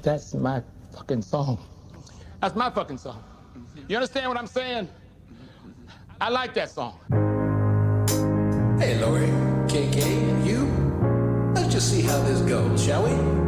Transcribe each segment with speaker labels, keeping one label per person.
Speaker 1: But that's my fucking song. That's my fucking song. You understand what I'm saying? I like that song.
Speaker 2: Hey, Lori, KK, and you. Let's just see how this goes, shall we?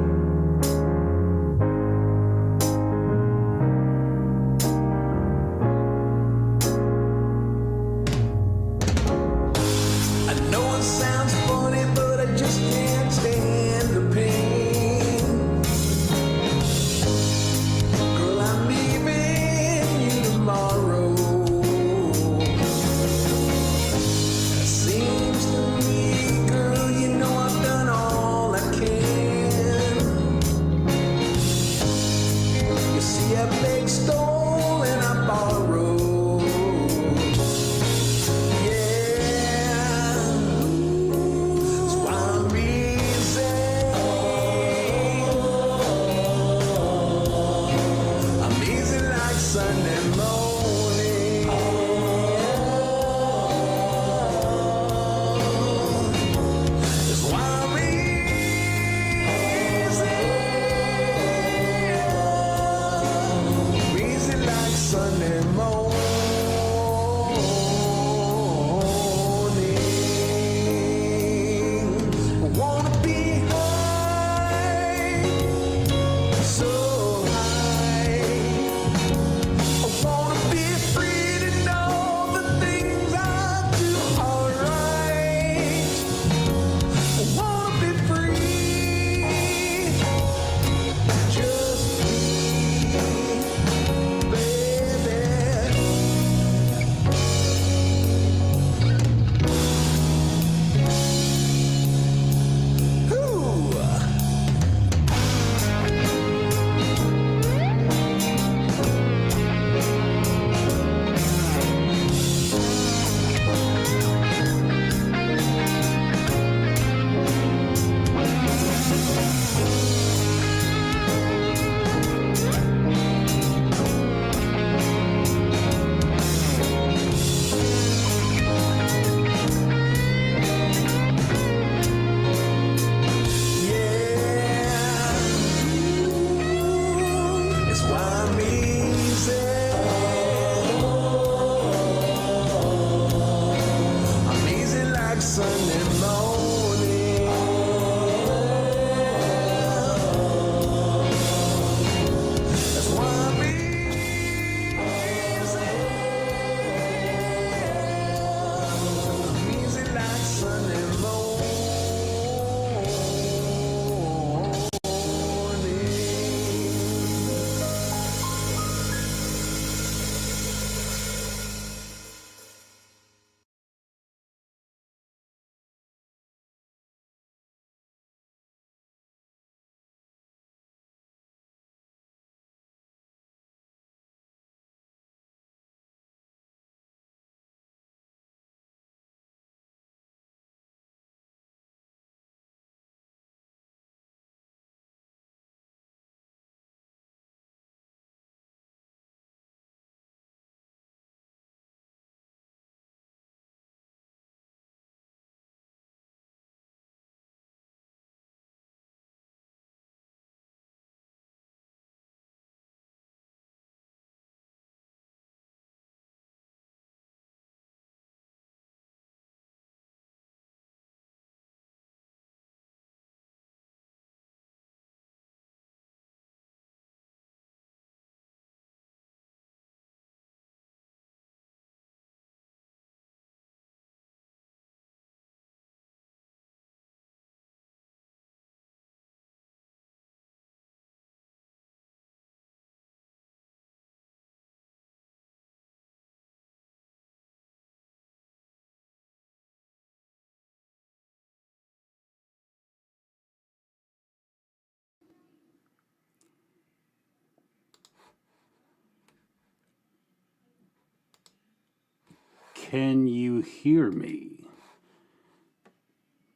Speaker 3: Can you hear me?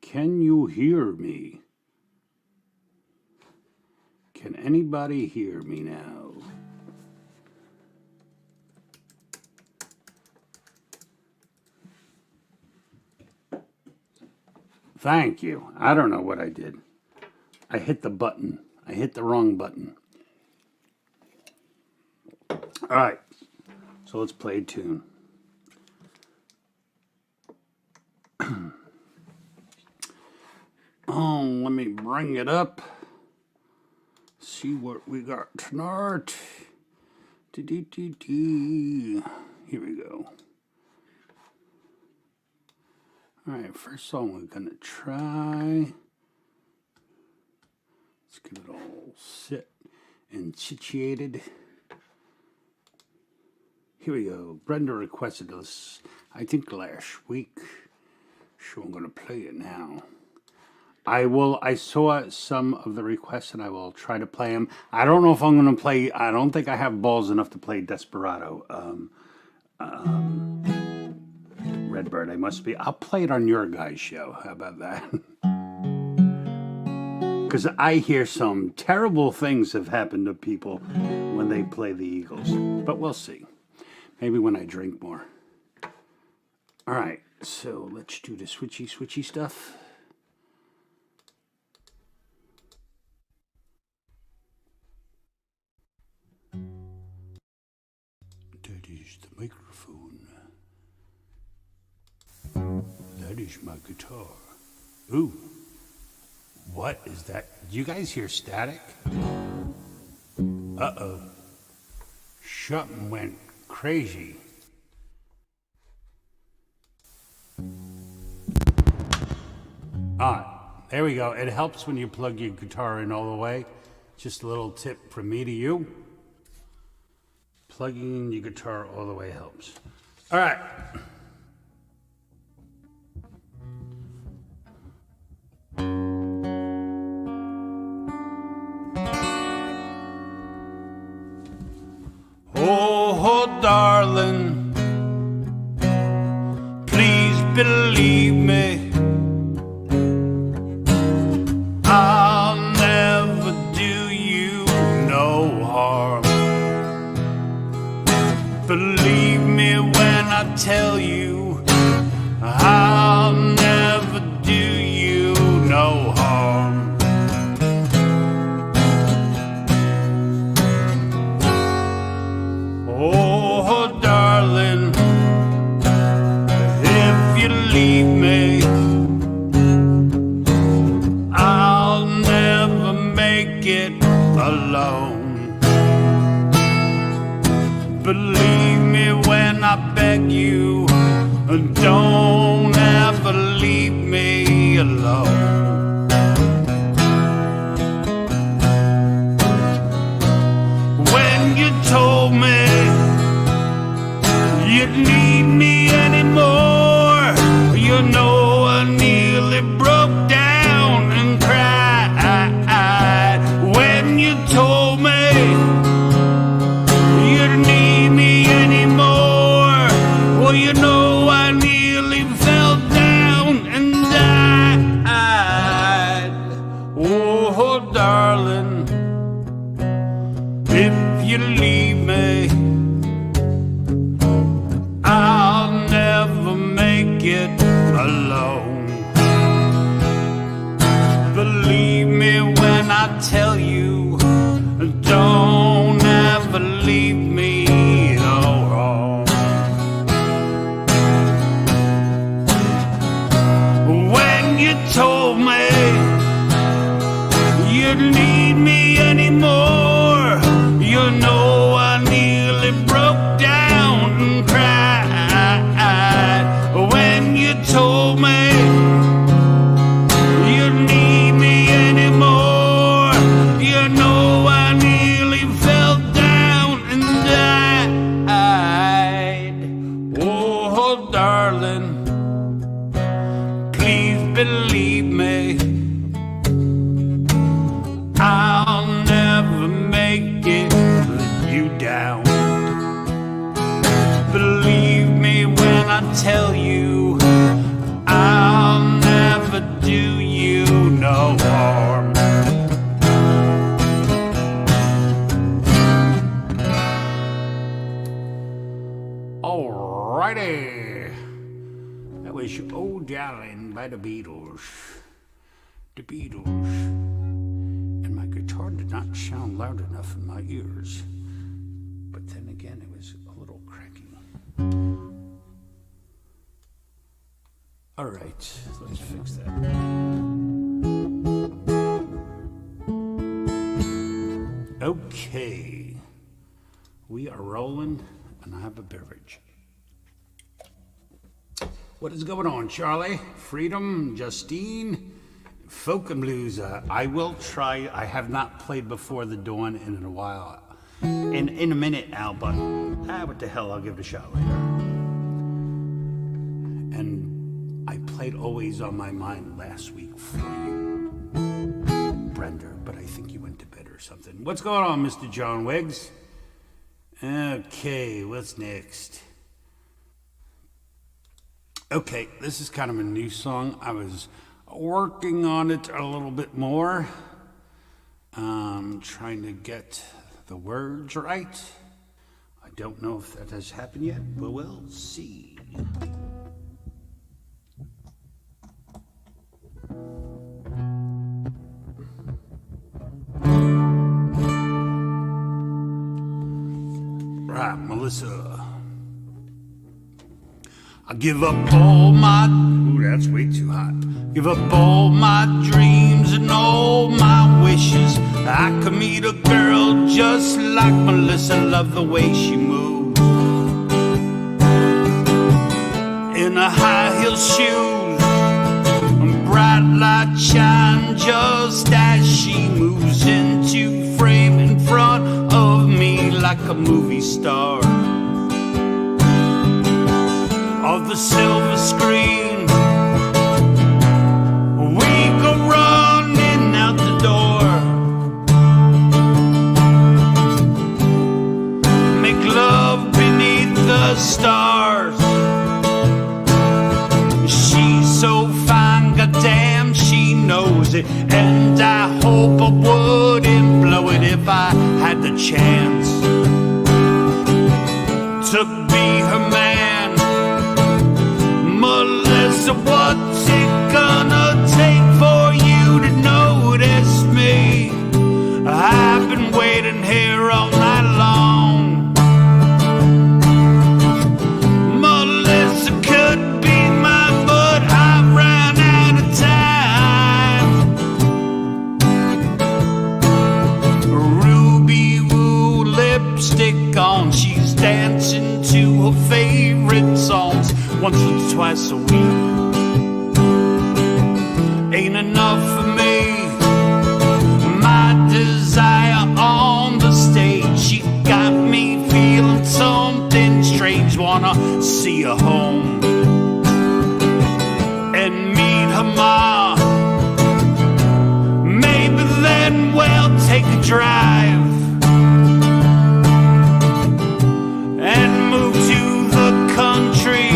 Speaker 3: Can you hear me? Can anybody hear me now? Thank you. I don't know what I did. I hit the button. I hit the wrong button. All right, so let's play a tune. Oh, let me bring it up. See what we got tonight. Here we go. All right, first song we're gonna try. Let's get it all set and situated. Here we go. Brenda requested this, I think last week. So I'm gonna play it now. I saw some of the requests and I will try to play them. I don't know if I'm going to play, I don't think I have balls enough to play Desperado. Redbird, I must be. I'll play it on your guys' show. How about that? Because I hear some terrible things have happened to people when they play the Eagles. But we'll see. Maybe when I drink more. All right, so let's do the switchy stuff. That is the microphone. That is my guitar. Ooh, what is that? Do you guys hear static? Uh-oh. Something went crazy. There we go. It helps when you plug your guitar in all the way. Just a little tip from me to you. Plugging in your guitar all the way helps. All right. Oh, darling, please believe me. I'll never do you no harm. Believe me when I tell you I'll never do you no harm. Oh, darling, if you leave me, I'll never make it alone. Believe me when I beg you, don't ever leave me alone. When you told me you'd need me anymore, you know I nearly broke down and cried. When you told me you didn't need me anymore, well, you know I nearly fell down and died. Oh, darling, if you leave me, I'll never make it alone. Believe me when I tell you, don't ever leave me alone. When you told me you didn't need me anymore, you know I nearly broke down and cried. When you told me you didn't need me anymore, you know I nearly fell down and died. Oh, darling, please believe me, I'll never make it let you down. Believe me when I tell you, I'll never do you no harm. Alrighty. That was Oh Darling by the Beatles. The Beatles. And my guitar did not sound loud enough in my ears. but then again, it was a little cracky. All right, let's fix that. Okay, we are rolling, and I have a beverage. What is going on, Charlie? Freedom, Justine, folk and blues. I will try. I have not played Before the Dawn in a while. In a minute, Al, but what the hell? I'll give it a shot later. And I played Always on My Mind last week for you, Brenda, but I think you went to bed or something. What's going on, Mr. John Wiggs? Okay, what's next? Okay, this is kind of a new song. I was working on it a little bit more. Trying to get the words right. I don't know if that has happened yet, but we'll see. Right, Melissa. I give up all my... Ooh, that's way too hot. Give up all my dreams and all my wishes. I could meet a girl just like Melissa. Love the way she moves in her high heel shoes. Bright light shine just as she moves into frame in front of me like a movie star of the silver screen. We go running out the door, make love beneath the stars. She's so fine, goddamn, she knows it, and I hope I wouldn't blow it if I had the chance to be her man. Melissa, what's it gonna take for you to notice me? I've been waiting here all night long. Melissa could be mine, but I ran out of time. Ruby woo lipstick on, she's dancing to her favorite songs once or twice a week. Ain't enough for me. My desire on the stage, she got me feeling something strange. Wanna see her home and meet her ma. Maybe then we'll take a drive and move to the countryside.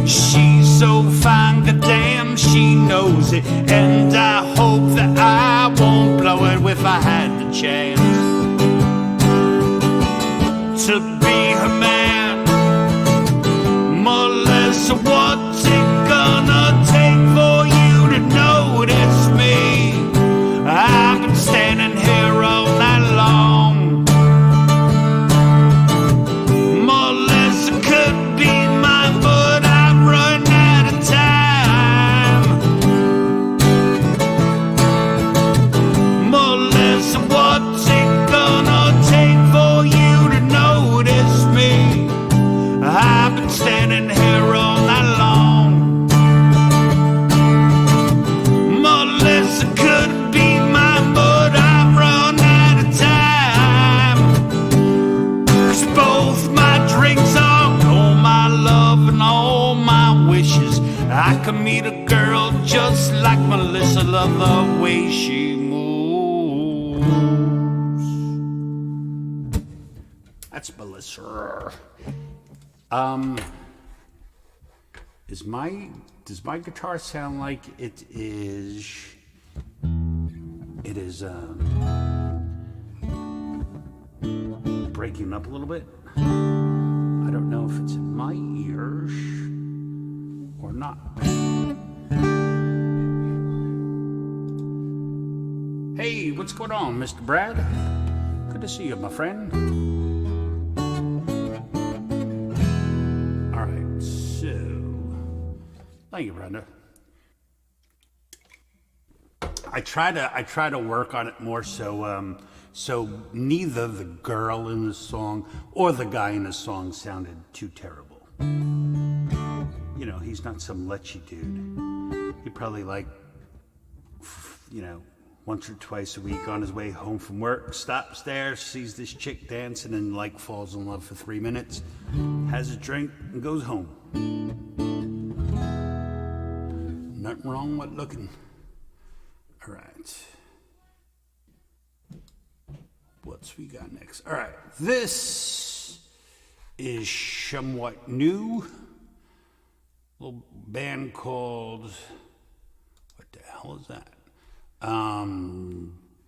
Speaker 3: She's so fine, goddamn, she knows it, and I hope that I won't blow it if I had the chance to be her man. Melissa, what's it gonna take for you to notice me? I've been standing here all night long. Melissa could be mine, but I've run out of time. Melissa, what's it gonna take for you to notice me? I've been standing here all night long. Melissa could be mine, but I've run out of time. 'Cause both my drinks are all my love and all my wishes. I could meet a girl just like Melissa. Love the way she moves. That's Melissa. Does my guitar sound like it is? It is breaking up a little bit. I don't know if it's in my ears or not. Hey, what's going on, Mr. Brad? Good to see you, my friend. All right, so thank you, Brenda. I try to work on it more so so neither the girl in the song or the guy in the song sounded too terrible. You know, he's not some lechy dude. He probably once or twice a week on his way home from work, stops there, sees this chick dancing and falls in love for 3 minutes, has a drink and goes home. Nothing wrong with looking. All right. What's we got next? All right. This is somewhat new. A little band called, what the hell is that?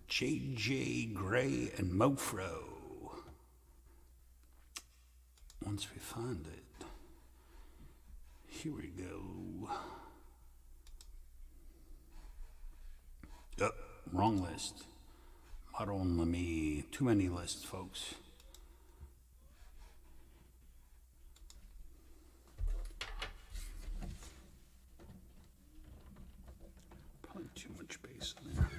Speaker 3: J.J. Gray and Mofro. Once we find it. Here we go. Oh, wrong list. Madonna me. Too many lists, folks. Probably too much bass in there.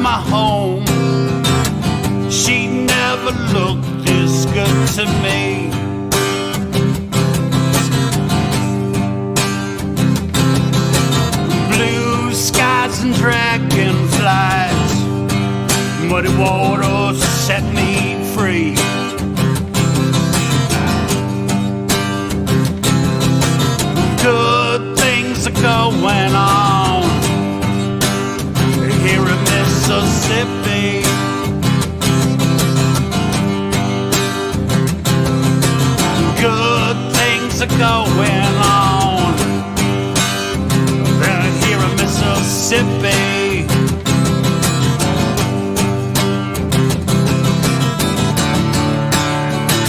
Speaker 4: My home, she never looked this good to me. Blue skies and dragonflies, muddy water set me free. Good things are going on here in Mississippi. Good things are going on here in Mississippi.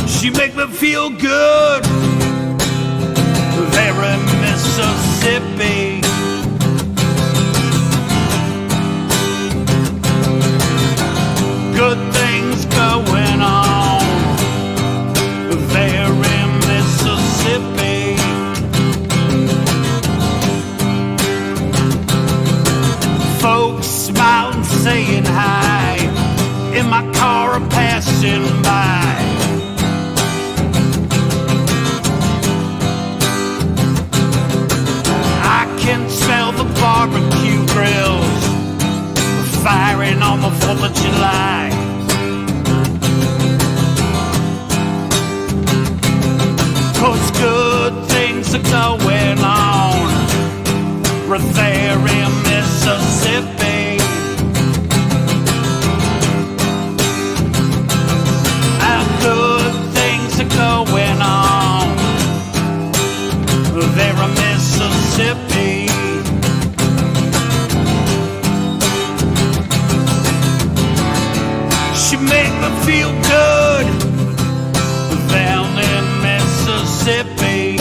Speaker 4: She make me feel good there in Mississippi. Good things going on there in Mississippi. Folks smiling, saying hi in my car passing by. I can smell the barbecue grills firing on the 4th of July. Cause good things are going on right there in Mississippi. And good things are going on there in Mississippi. She make me feel good down in Mississippi.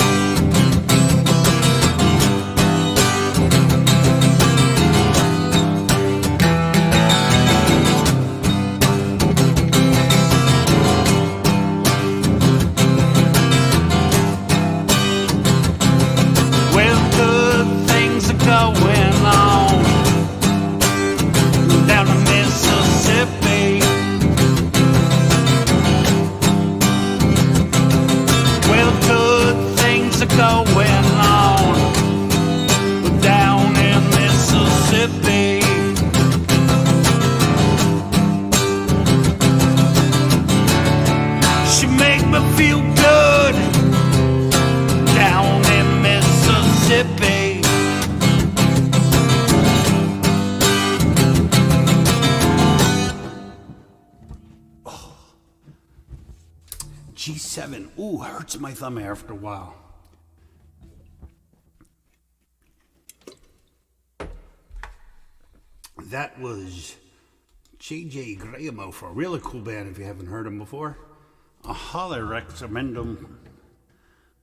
Speaker 4: Well, good things are going on down in Mississippi. Good things are going on down in Mississippi. She make me feel good down in Mississippi.
Speaker 3: G7. Ooh, hurts my thumb after a while. That was J.J. Graham for a really cool band if you haven't heard them before. A highly recommend them.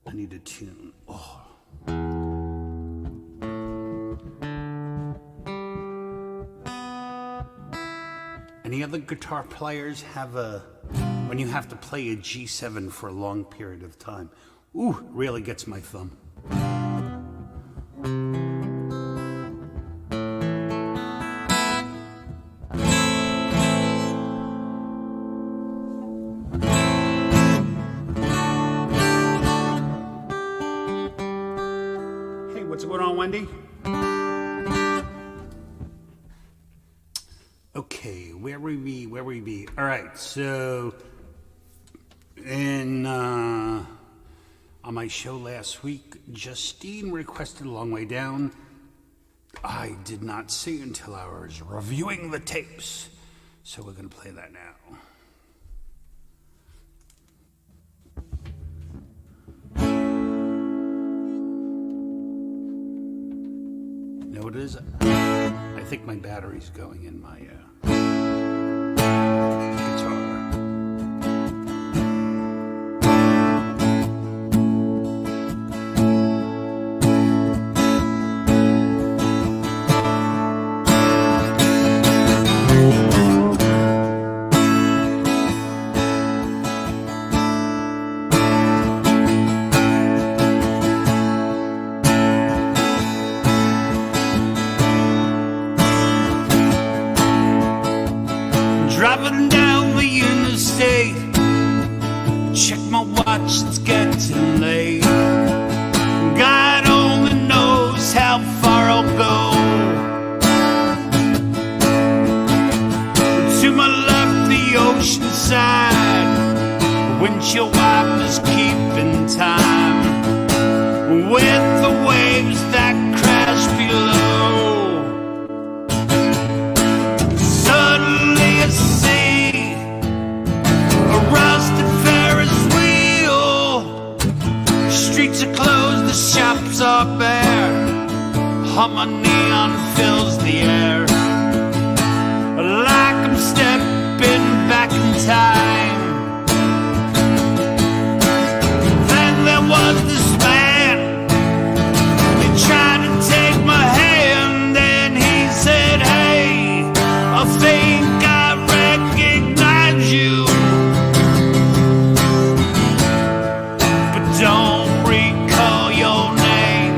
Speaker 3: I need a tune. Oh. Any other guitar players have when you have to play a G7 for a long period of time? Ooh, really gets my thumb. Hey, what's going on, Wendy? Okay, where we be? All right, so on my show last week, Justine requested A Long Way Down. I did not see until I was reviewing the tapes, so we're going to play that now. Know what it is? I think my battery's going in my guitar.
Speaker 4: Driving down the interstate, check my watch, it's getting late. God only knows how far I'll go. To my left, the ocean side, windshield wipers keeping time with the waves that crash below. Streets are closed, the shops are bare. Hum of neon fills the air, like I'm stepping back in time. Then there was this man, he tried to take my hand, and he said, hey, I think I recognize you, but don't recall your name.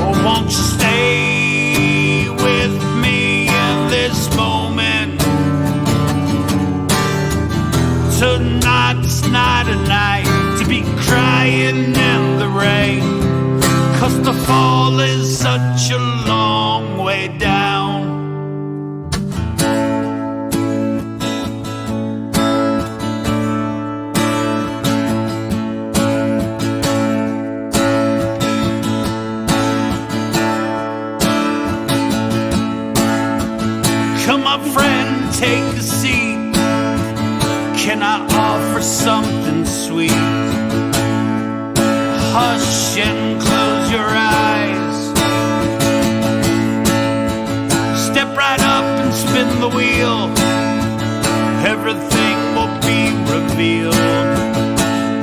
Speaker 4: Or won't you stay with me in this moment? Tonight's not a night to be crying in the rain, 'cause the fall is such a long way down. Friend, take a seat. Can I offer something sweet? Hush and close your eyes. Step right up and spin the wheel. Everything will be revealed.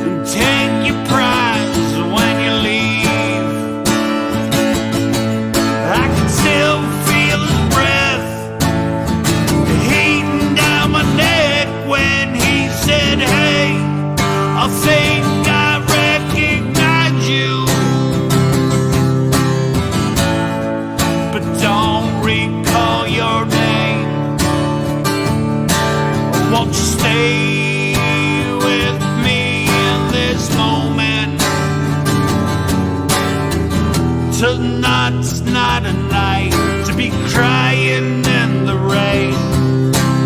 Speaker 4: And take your prize when you leave. I can still feel his breath down my neck when he said, hey, I think I recognize you, but don't recall your name. Won't you stay with me in this moment? Tonight's not a night to be crying in the rain,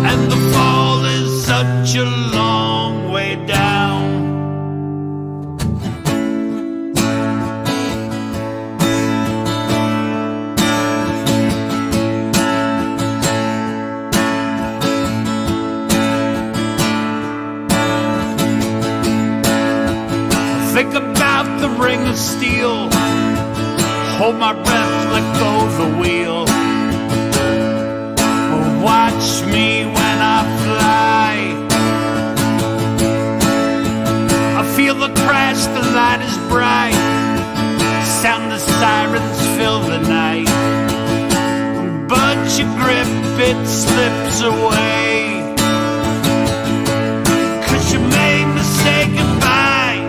Speaker 4: and the fall is such a long way down. Think about the ring of steel, hold my breath, let go the wheel. me when I fly. I feel the crash, the light is bright. Sound the sirens fill the night. But you grip, it slips away. 'Cause you made me say goodbye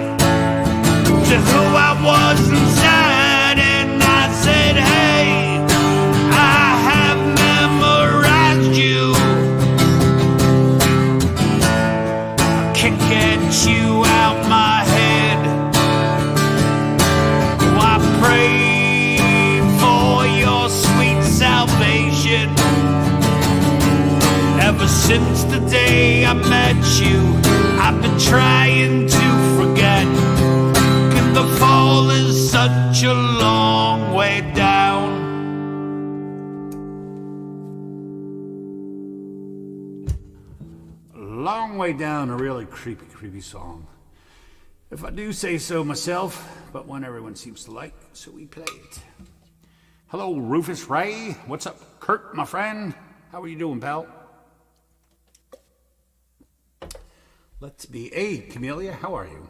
Speaker 4: to who I was inside. And I said, hey, I have memorized you. I can't get you out my head. Oh, I pray for your sweet salvation. Ever since the day I met you, I've been trying to forget. And the fall is such a long way down.
Speaker 3: Long way down, a really creepy, creepy song. If I do say so myself, but one everyone seems to like, so we play it. Hello, Rufus Ray. What's up, Kurt, my friend? How are you doing, pal? Let's be. Hey, Camellia, how are you?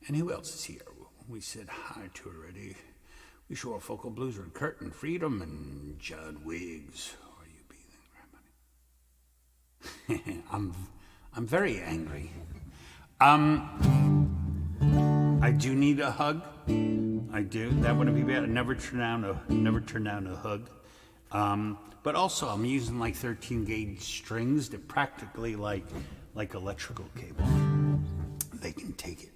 Speaker 3: And who else is here? We said hi to already. We show our Focal Blues are Kurt and Freedom and Judd Wiggs. How are you being? I'm very angry. I do need a hug. I do. That wouldn't be bad. Never turn down a hug. But also, I'm using like 13 gauge strings that practically like electrical cable. They can take it.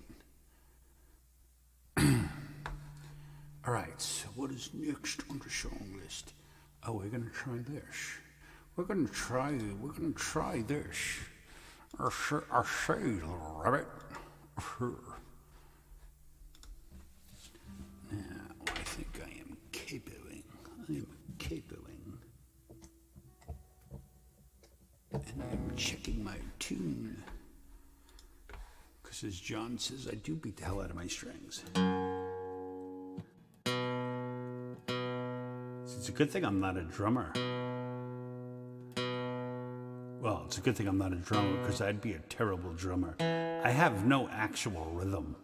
Speaker 3: All right. So what is next on the song list? Oh, we're gonna try this. We're gonna try this. I say, little rabbit. Now, I think I am capoing. And I'm checking my tune. Because as John says, I do beat the hell out of my strings. So it's a good thing I'm not a drummer. Well, it's a good thing I'm not a drummer because I'd be a terrible drummer. I have no actual rhythm.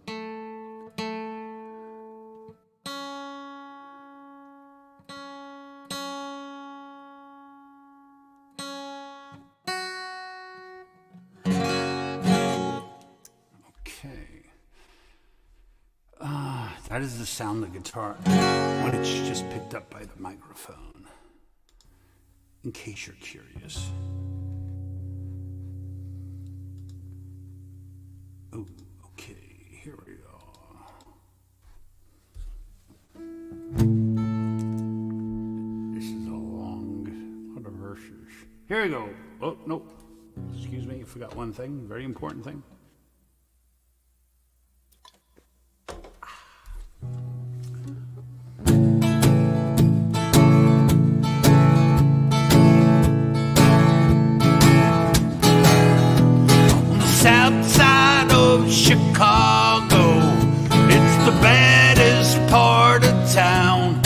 Speaker 3: That is the sound of the guitar when it's just picked up by the microphone, in case you're curious. Oh, okay, here we go. This is a lot of verses. Here we go. Oh, no, excuse me, I forgot one thing, very important thing.
Speaker 4: Chicago, it's the baddest part of town.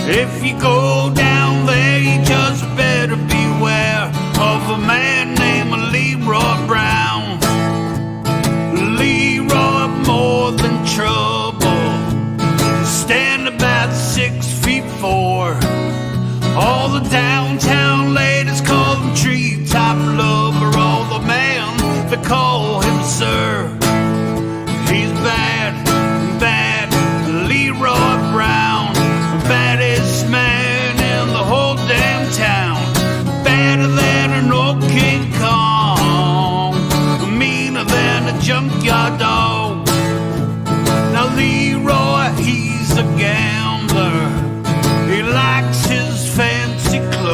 Speaker 4: If you go down there, you just better beware of a man named Leroy Brown. Leroy, more than trouble, stand about 6'4". All the downtown ladies call him treetop lover. All the men, they call him sir. He's bad, bad, Leroy Brown, baddest man in the whole damn town, badder than an old King Kong, meaner than a junkyard dog. Now Leroy, he's a gambler, he likes his fancy clothes.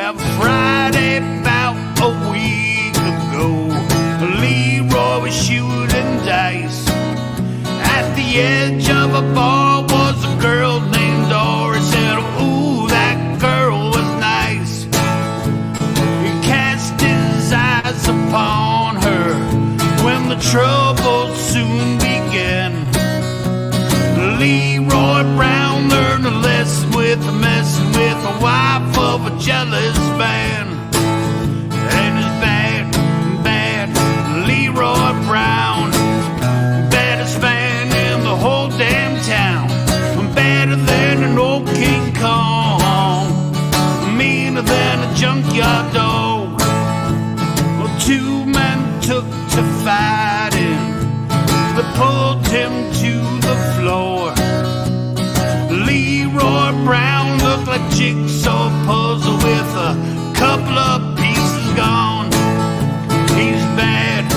Speaker 4: Well, Friday about a week ago, Leroy was shooting dice. At the edge of a bar was a girl named Doris. Said, ooh, that girl was nice. He cast his eyes upon her when the trouble soon began. Leroy Brown learned a lesson with messing with the wife of a jealous man. And it's bad, bad, Leroy Brown, baddest man in the whole damn town, better than an old King Kong, meaner than a junkyard dog. Well, two men took to fighting, they pulled him to the floor. Leroy Brown looked like jigsaw puzzle with a couple of pieces gone. He's bad,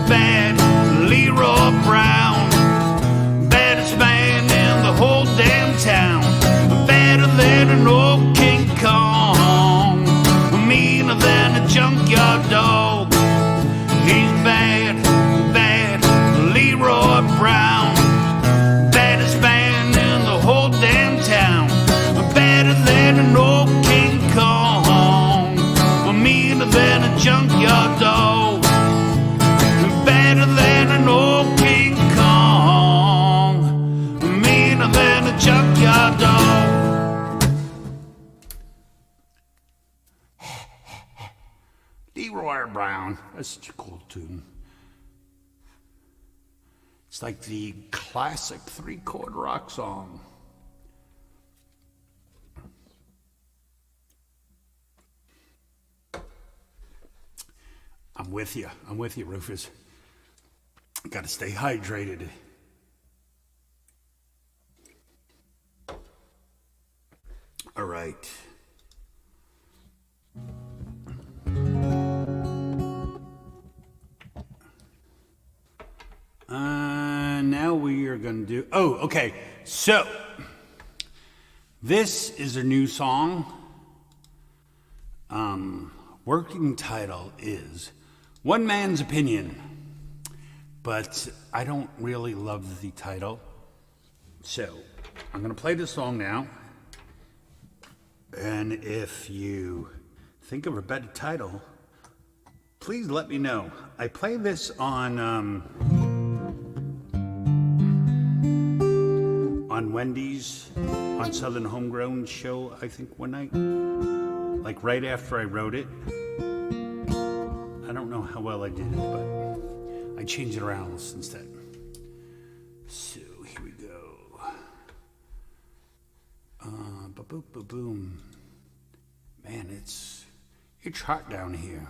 Speaker 4: bad, Leroy Brown, baddest man in the whole damn town, better than an old King Kong, meaner than a junkyard dog. He's bad, bad, Leroy Brown, baddest man in the whole damn town, better than an old King Kong, meaner than a junkyard dog, better than an old King Kong, meaner than a junkyard dog.
Speaker 3: Leroy Brown. That's such a cool tune. It's like the classic 3-chord rock song. I'm with you, Rufus. Gotta stay hydrated. All right. Now we are going to do... Oh, okay. So, this is a new song. Working title is One Man's Opinion. But I don't really love the title. So, I'm going to play this song now. And if you think of a better title, please let me know. I play this on Wendy's, on Southern Homegrown show, I think one night. Like right after I wrote it. I don't know how well I did it, but I changed it around since then. So here we go. Ba-boom, ba-boom. Man, it's hot down here.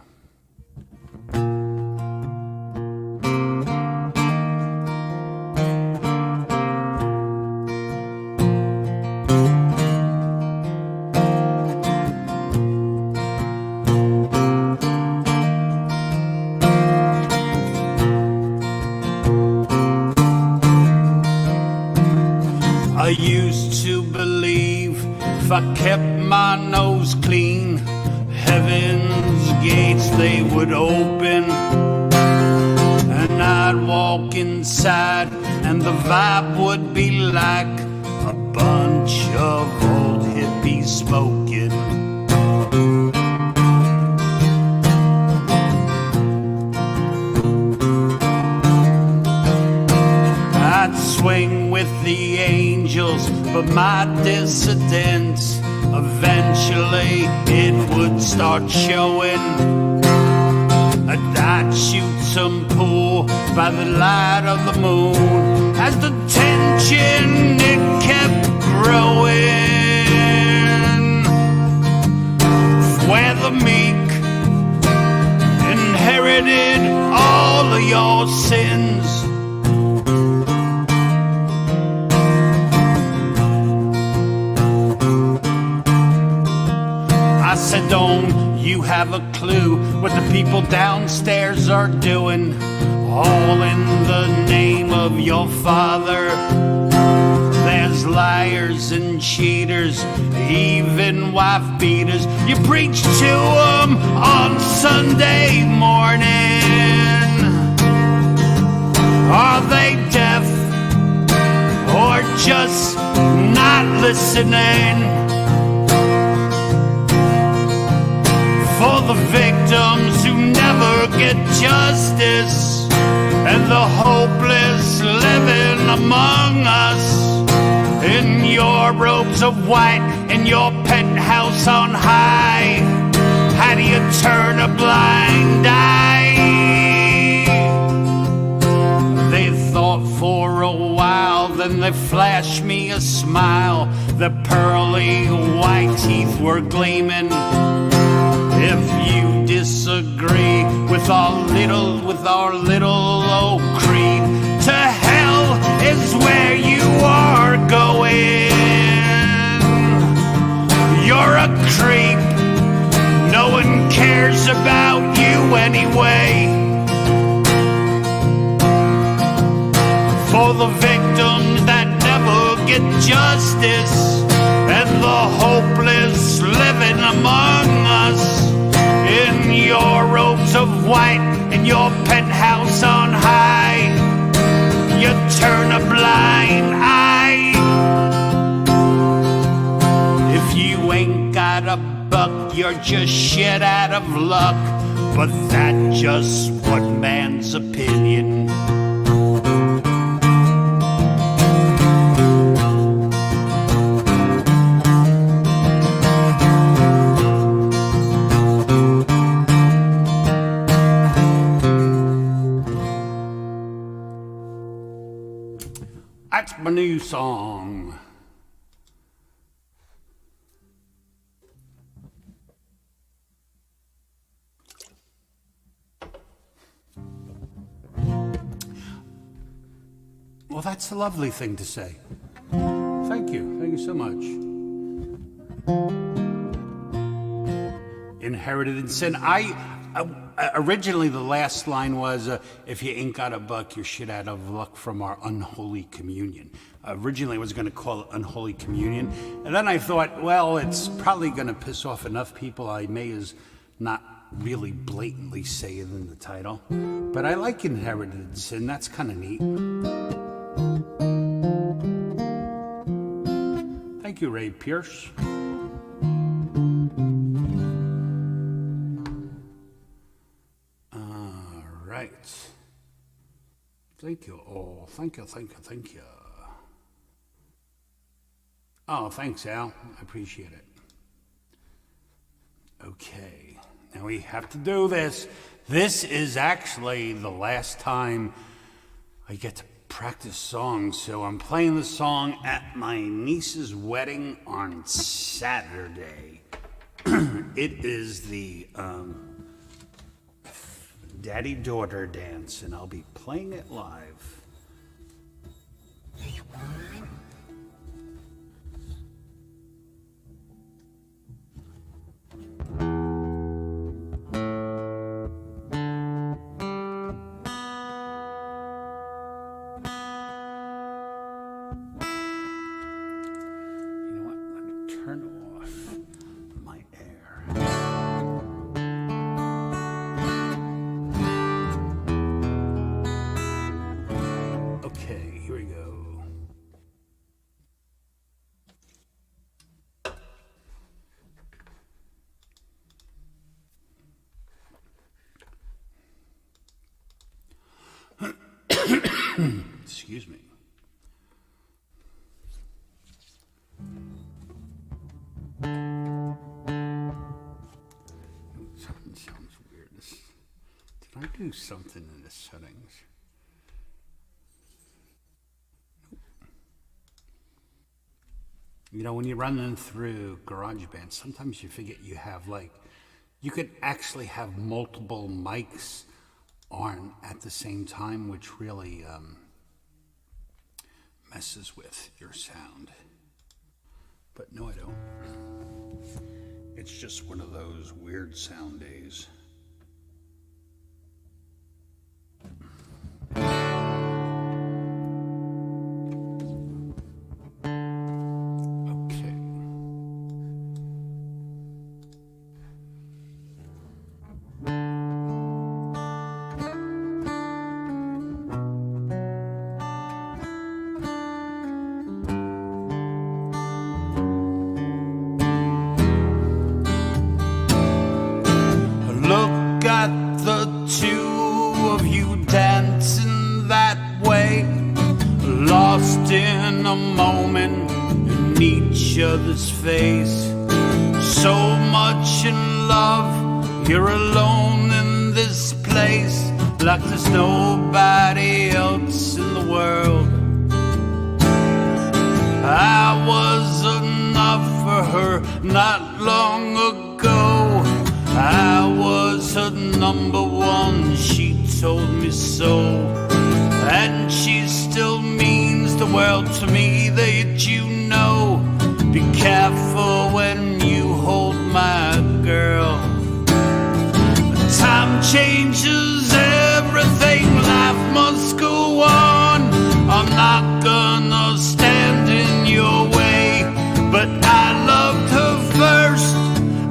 Speaker 3: I used to believe if I kept my nose clean, heaven's gates they would open, and I'd walk inside and the vibe would be like a bunch of old hippies smoking. I'd swing with the angels, but my dissidence, eventually it would start showing. I'd shoot some pool by the light of the moon as the tension it kept growing. Where the meek inherited all of your sins. I said, don't you have a clue what the people downstairs are doing? All in the name of your father. There's
Speaker 4: as liars and cheaters, even wife beaters. You preach to them on Sunday morning. Are they deaf or just not listening? For the victims who never get justice, and the hopeless living among us, in your robes of white, in your penthouse on high, how do you turn a blind eye? They thought for a while, then they flashed me a smile. The pearly white teeth were gleaming. If you disagree with our little old creed, to hell is where you are going. You're a creep. No one cares about you anyway. For the victims that never get justice, and the hopeless living among us, in your robes of white, in your penthouse on high, you turn a blind eye. If you ain't got a buck, you're just shit out of luck. But that's just one man's opinion.
Speaker 3: That's my new song. Well, that's a lovely thing to say. Thank you. Thank you so much. Inherited in sin. Originally, the last line was, if you ain't got a buck, you're shit out of luck from our unholy communion. Originally, I was going to call it Unholy Communion. And then I thought, well, it's probably going to piss off enough people. I may as not really blatantly say it in the title. But I like Inherited in Sin. That's kind of neat. Thank you, Ray Pierce. Right. Thank you all. Thank you. Oh, thanks, Al. I appreciate it. Okay. Now we have to do this. This is actually the last time I get to practice songs, so I'm playing the song at my niece's wedding on Saturday. It is the daddy-daughter dance, and I'll be playing it live. You know what? Let me turn off my air. Okay, here we go. Excuse me. Something sounds weird. Did I do something in the settings? You know, when you're running through GarageBand, sometimes you forget you have, like, you could actually have multiple mics on at the same time, which really messes with your sound. But no, I don't. It's just one of those weird sound days.
Speaker 4: a moment in each other's face. So much in love, you're alone in this place, like there's nobody else in the world. I was enough for her not long ago. I was her number one, she told me so. And she still means the world to me, that you know. Be careful when you hold my girl. Time changes everything, life must go on. I'm not gonna stand in your way, but I loved her first,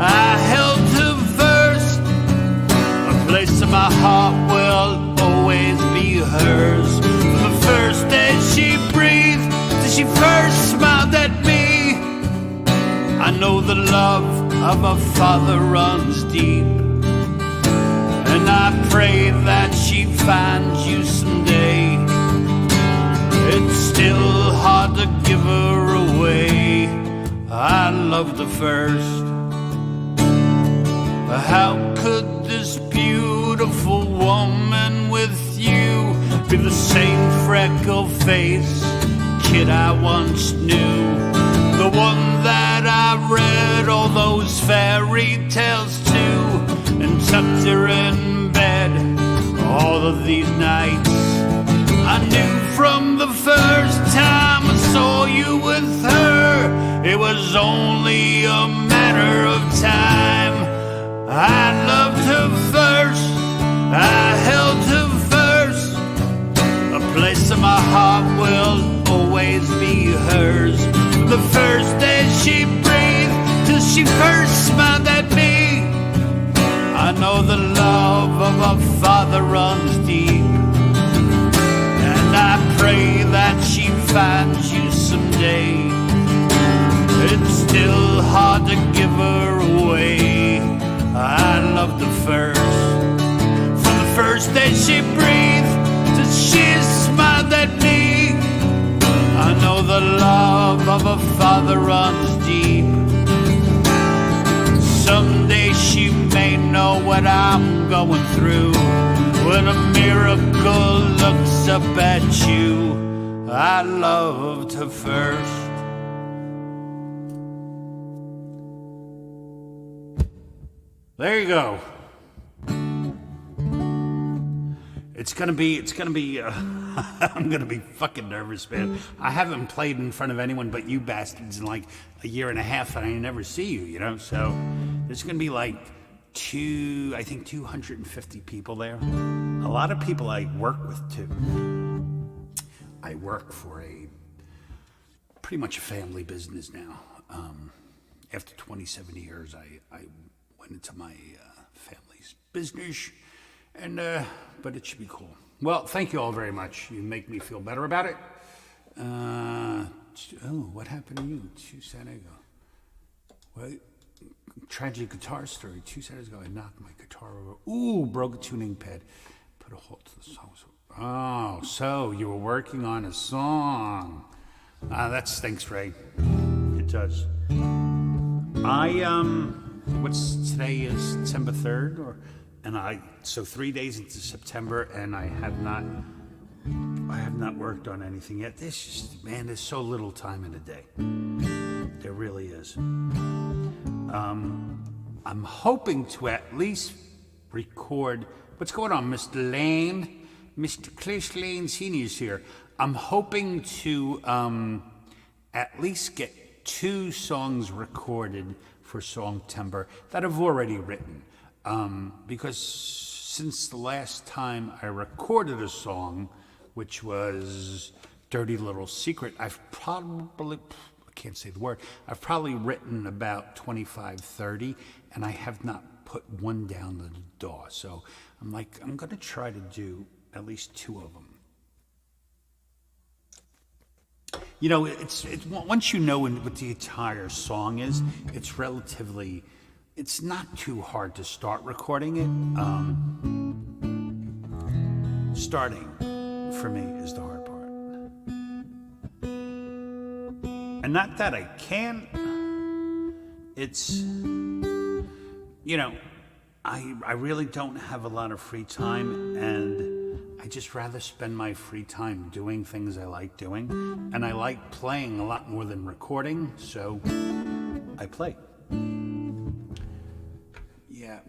Speaker 4: I held her first. A place in my heart will always be hers. From the first day she breathed, till she first smiled at me, I know the love of a father runs deep. And I pray that she finds you someday. It's still hard to give her away. I loved her first. How could this beautiful woman with you be the same freckle-faced kid I once knew? The one that I read all those fairy tales to, and tucked her in bed all of these nights. I knew from the first time I saw you with her, it was only a matter of time. I loved her first, I held her first. A place in my heart will always be hers. The first day she breathed, till she first smiled at me, I know the love of a father runs deep. And I pray that she finds you someday. It's still hard to give her away. I loved her first. From the first day she breathed, till she smiled at me, I know the love of a father runs deep. Someday she may know what I'm going through. When a miracle looks up at you, I loved her first.
Speaker 3: There you go. It's gonna be, I'm gonna be fucking nervous, man. I haven't played in front of anyone but you bastards in like a year and a half, and I never see you, you know? So there's gonna be like 250 people there. A lot of people I work with too. I work for pretty much a family business now. After 27 years, I went into my family's business. And, but it should be cool. Well, thank you all very much. You make me feel better about it. What happened to you? 2 Saturdays ago. What? Tragic guitar story. 2 Saturdays ago, I knocked my guitar over. Ooh, broke a tuning pad. Put a halt to the song. Oh, so you were working on a song. That stinks, Ray. It does. What's today is December 3rd, so 3 days into September, and I have not worked on anything yet. There's so little time in a day. There really is. I'm hoping to at least record. What's going on, Mr. Lane? Mr. Clish Lane Sr.'s here. I'm hoping to at least get 2 songs recorded for Songtember that I've already written. Because since the last time I recorded a song, which was Dirty Little Secret, I've probably written about 25, 30, and I have not put one down the door. So I'm going to try to do at least 2 of them. You know, it's once you know what the entire song is, it's not too hard to start recording it. Starting, for me, is the hard part. And not that I can't. It's, you know, I really don't have a lot of free time, and I just rather spend my free time doing things I like doing. And I like playing a lot more than recording, so I play. Yeah,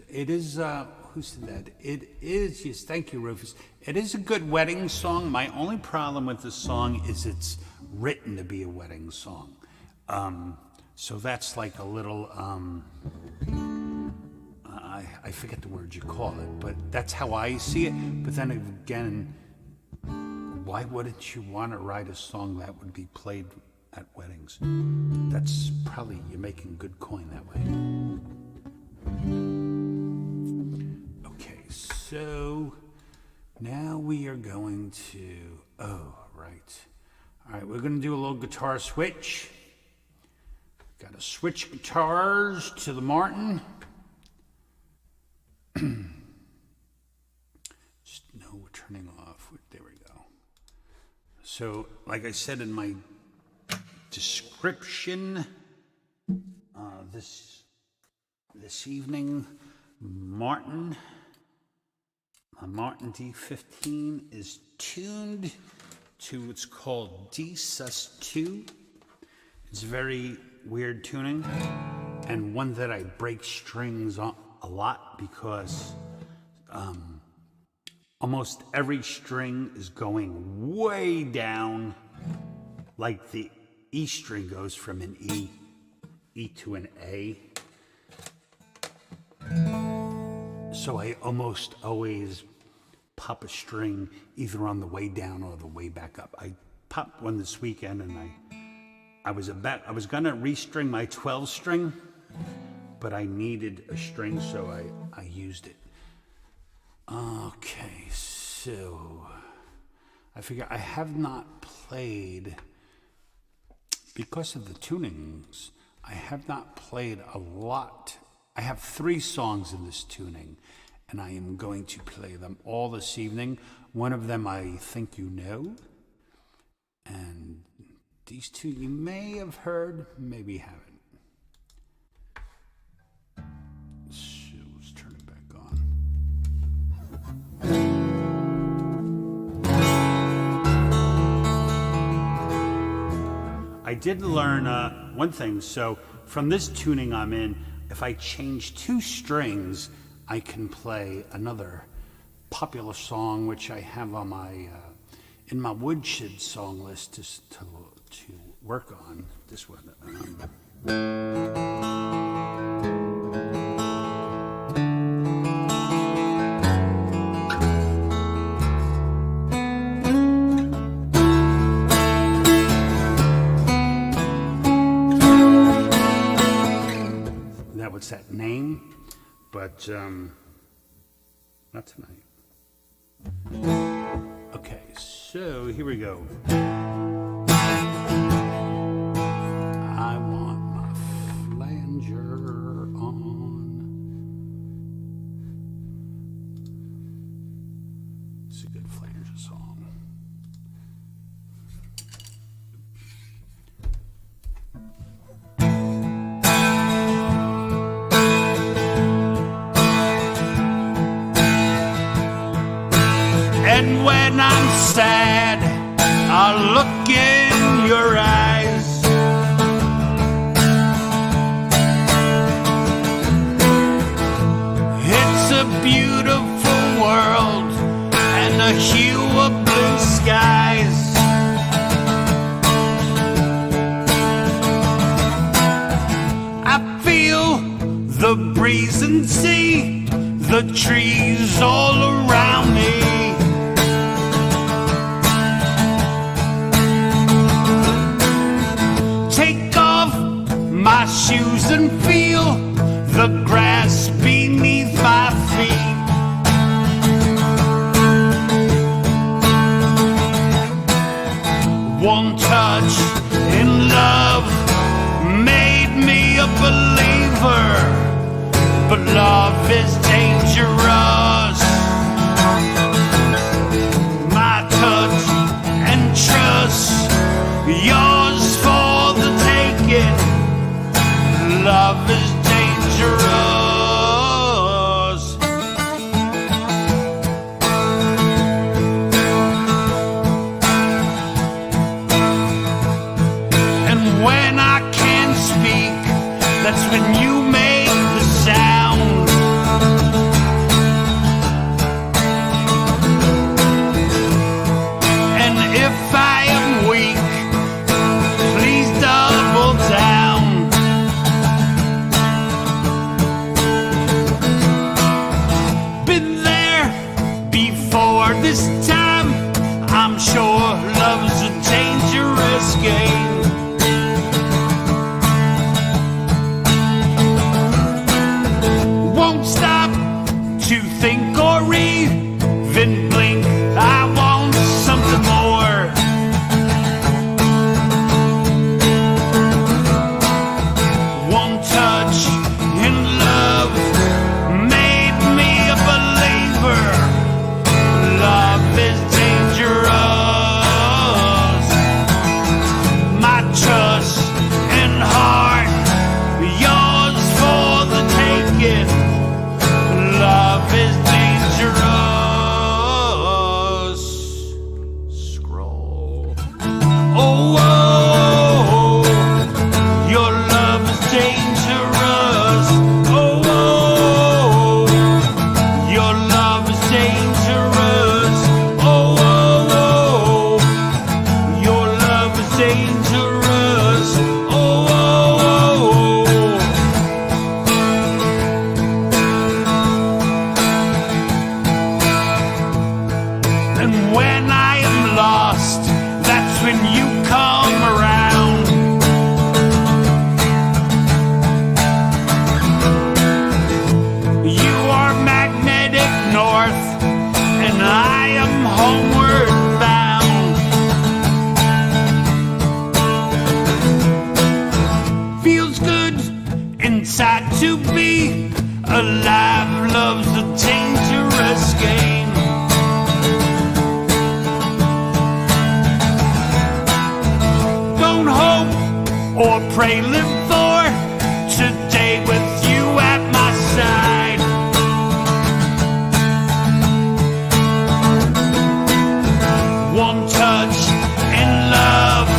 Speaker 3: it is, who said that? It is, yes, thank you, Rufus. It is a good wedding song. My only problem with this song is it's written to be a wedding song. So that's like a little, I forget the word you call it, but that's how I see it. But then again, why wouldn't you want to write a song that would be played at weddings? That's probably, you're making good coin that way. Okay, so now we are going to, oh, right. All right, we're going to do a little guitar switch. Got to switch guitars to the Martin. Just, no, we're turning off. There we go. So, like I said in my description, this evening, my Martin D15 is tuned to what's called D sus2. It's very weird tuning, and one that I break strings on a lot because almost every string is going way down, like the E string goes from an E to an A. So I almost always pop a string either on the way down or the way back up. I popped one this weekend, and I was gonna restring my 12 string, but I needed a string, so I used it. Okay, so I figure I have not played, because of the tunings, I have not played a lot. I have 3 songs in this tuning, and I am going to play them all this evening. One of them I think you know, and these 2 you may have heard, maybe haven't. So let's turn it back on. I did learn one thing. So from this tuning I'm in, if I change 2 strings, I can play another popular song which I have on my in my woodshed song list to work on. This one. What's that name? But not tonight. Okay, so here we go. I want my flanger on. It's a good flanger song.
Speaker 4: And when I'm sad, I look in your eyes. It's a beautiful world and a hue of blue skies. I feel the breeze and see the trees all around me. My shoes and feel the grass beneath my feet. One touch in love made me a believer, but love is dangerous. My touch and trust, yours for me alive. Love's a dangerous game. Don't hope or pray, live for today with you at my side. One touch and love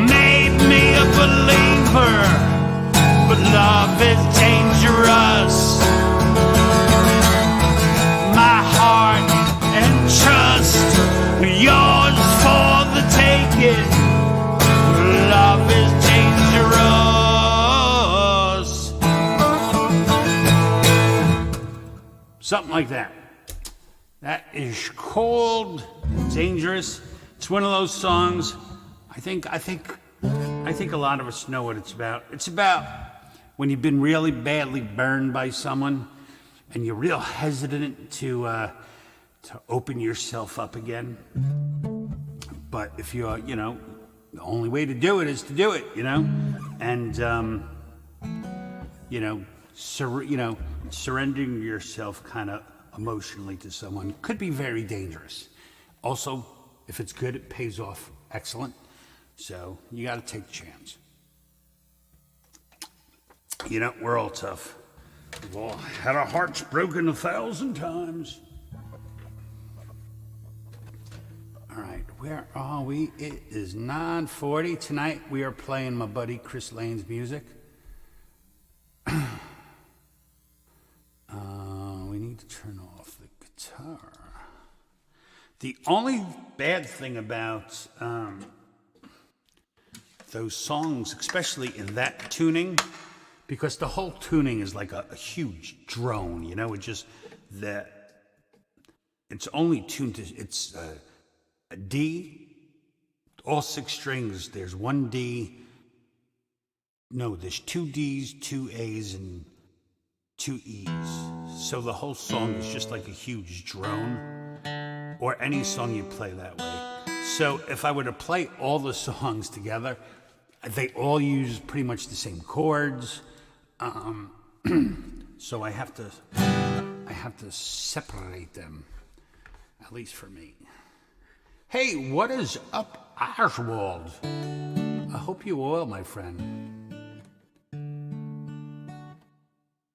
Speaker 4: made me a believer, but love is dangerous. My heart and trust, yours for the taking. Love is dangerous.
Speaker 3: Something like that. That is called Dangerous. It's one of those songs. I think a lot of us know what it's about. It's about when you've been really badly burned by someone and you're real hesitant to open yourself up again. But if you're, the only way to do it is to do it, and surrendering yourself kind of emotionally to someone could be very dangerous. Also, if it's good, it pays off excellent. So you got to take a chance. We're all tough. We've all had our hearts broken 1,000 times. All right, where are we? It is 9:40. Tonight we are playing my buddy Chris Lane's music. We need to turn off the guitar. The only bad thing about those songs, especially in that tuning, because the whole tuning is like a huge drone, it's just that it's only tuned to, it's a D, all 6 strings, there's 1 D, no, there's 2 Ds, 2 As, and 2 E's. So the whole song is just like a huge drone, or any song you play that way. So if I were to play all the songs together, they all use pretty much the same chords. So I have to separate them, at least for me. Hey, what is up, Oswald? I hope you well, my friend.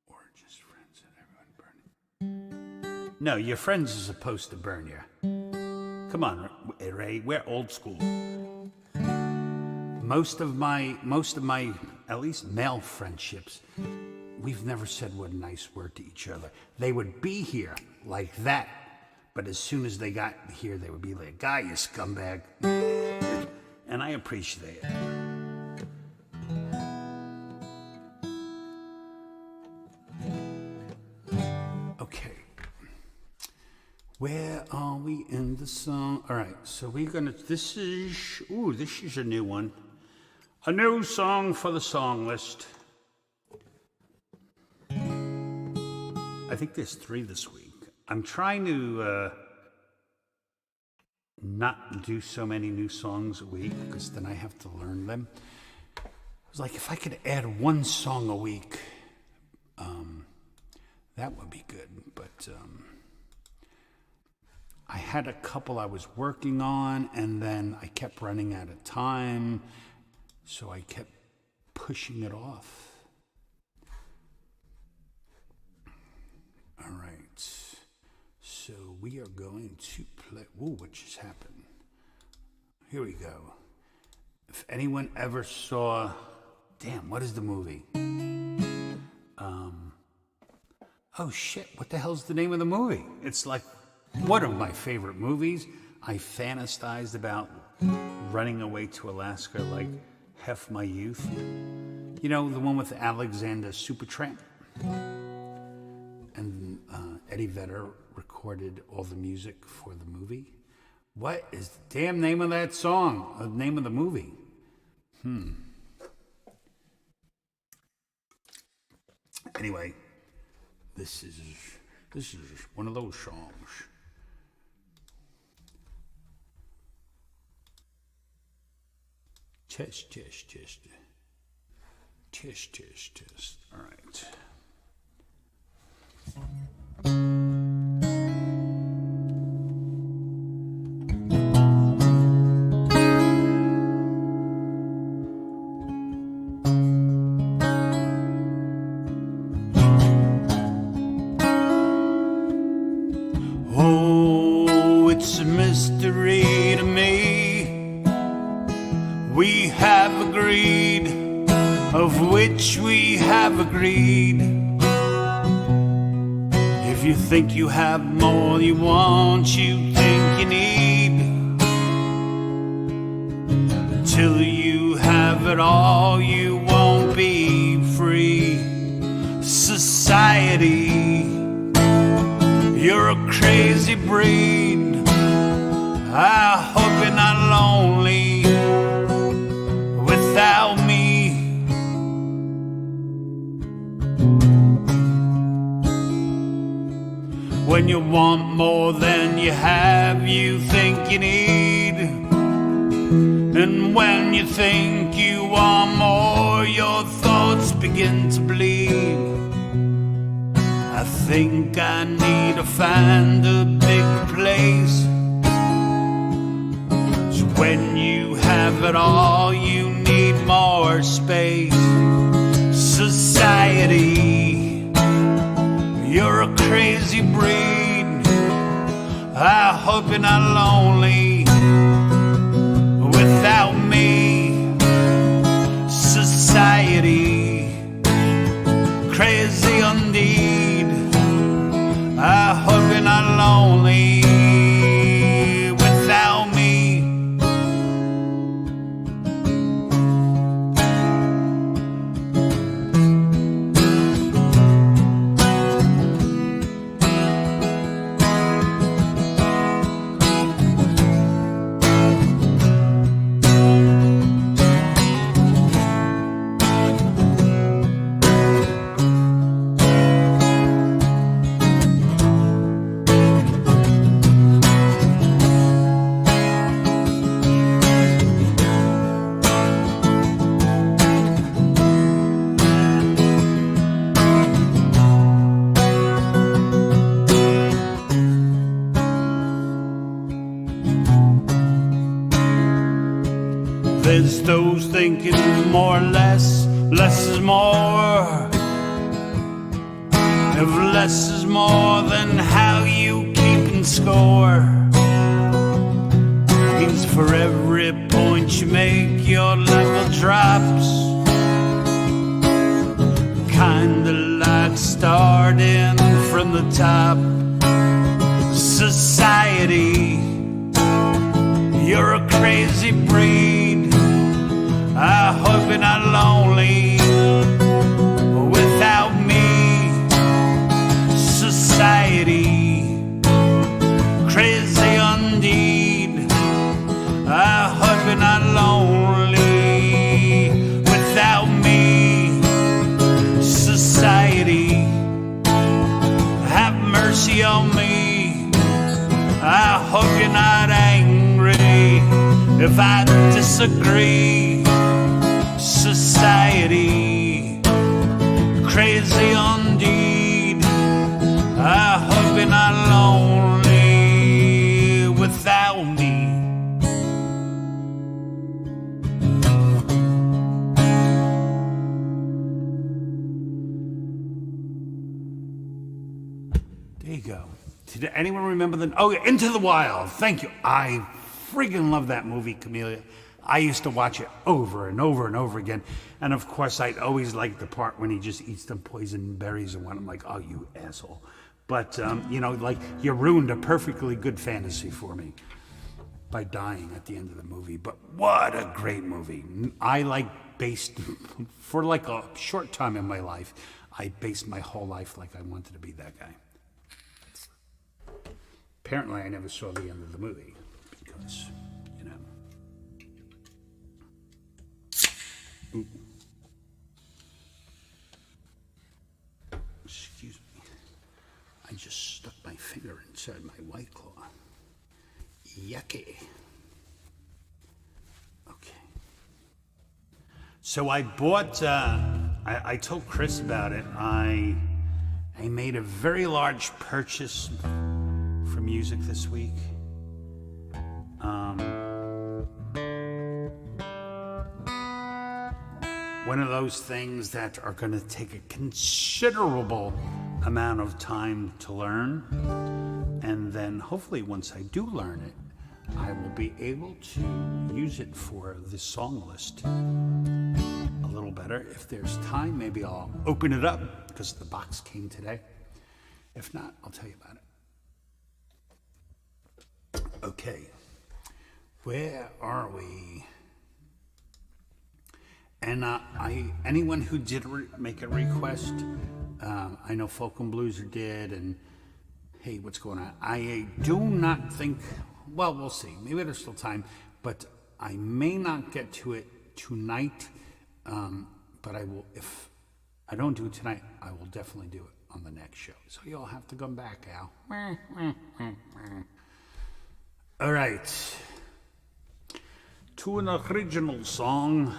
Speaker 3: Or just friends and everyone burning. No, your friends are supposed to burn you. Come on, Ray, we're old school. Most of my, at least male friendships, we've never said one nice word to each other. They would be here like that, but as soon as they got here, they would be like, "Guy, you scumbag," and I appreciate it. Okay. Where are we in the song? All right, so we're gonna, this is a new one. A new song for the song list. I think there's 3 this week. I'm trying to not do so many new songs a week, because then I have to learn them. I was like, if I could add 1 song a week, that would be good, but I had a couple I was working on, and then I kept running out of time, so I kept pushing it off. All right, so we are going to play. Whoa, what just happened? Here we go. If anyone ever saw, damn, what is the movie? Oh shit, what the hell's the name of the movie? It's like one of my favorite movies. I fantasized about running away to Alaska like half my youth. The one with Alexander Supertramp? And Eddie Vedder recorded all the music for the movie. What is the damn name of that song? The name of the movie? Anyway, this is one of those songs. Test. Test. All right.
Speaker 4: mystery to me. We have agreed, of which we have agreed. If you think you have more you want, you think you need. Till you have it all, you won't be free. Society, you're a crazy breed. I hope you're not lonely without me. When you want more than you have, you think you need. And when you think you want more, your thoughts begin to bleed. I think I need to find a big place. So when you have it all, you need more space. Society, you're a crazy breed. I hope you're not lonely without me. Society, crazy indeed. I hope you're not lonely without me. There's those thinking more or less, less is more. If less is more, then how you keeping score? Means for every point you make, your level drops. Kinda like starting from the top. Society, you're a crazy breed. I hope you're not lonely without me. Society, crazy indeed. I hope you're not lonely without me. Society, have mercy on me. I hope you're not angry if I disagree. Society, crazy indeed. I hope you're not lonely without me.
Speaker 3: There you go. Did anyone remember the... Oh, Into the Wild. Thank you. I friggin' love that movie, Camellia. I used to watch it over and over and over again. And of course, I'd always like the part when he just eats them poison berries and when I'm like, oh, you asshole. But, you know, like, you ruined a perfectly good fantasy for me by dying at the end of the movie. But what a great movie. I based, for like a short time in my life, I based my whole life like I wanted to be that guy. Apparently, I never saw the end of the movie because, you know. Ooh. Excuse me. I just stuck my finger inside my White Claw. Yucky. Okay. So I bought, I told Chris about it. I made a very large purchase for music this week. One of those things that are going to take a considerable amount of time to learn. And then hopefully once I do learn it, I will be able to use it for the song list a little better. If there's time, maybe I'll open it up because the box came today. If not, I'll tell you about it. Okay, where are we? And anyone who did make a request, I know Folk and Blueser did, and hey, what's going on? I do not think, well, we'll see. Maybe there's still time, but I may not get to it tonight, but I will, if I don't do it tonight, I will definitely do it on the next show. So you'll have to come back, Al. All right. To an original song.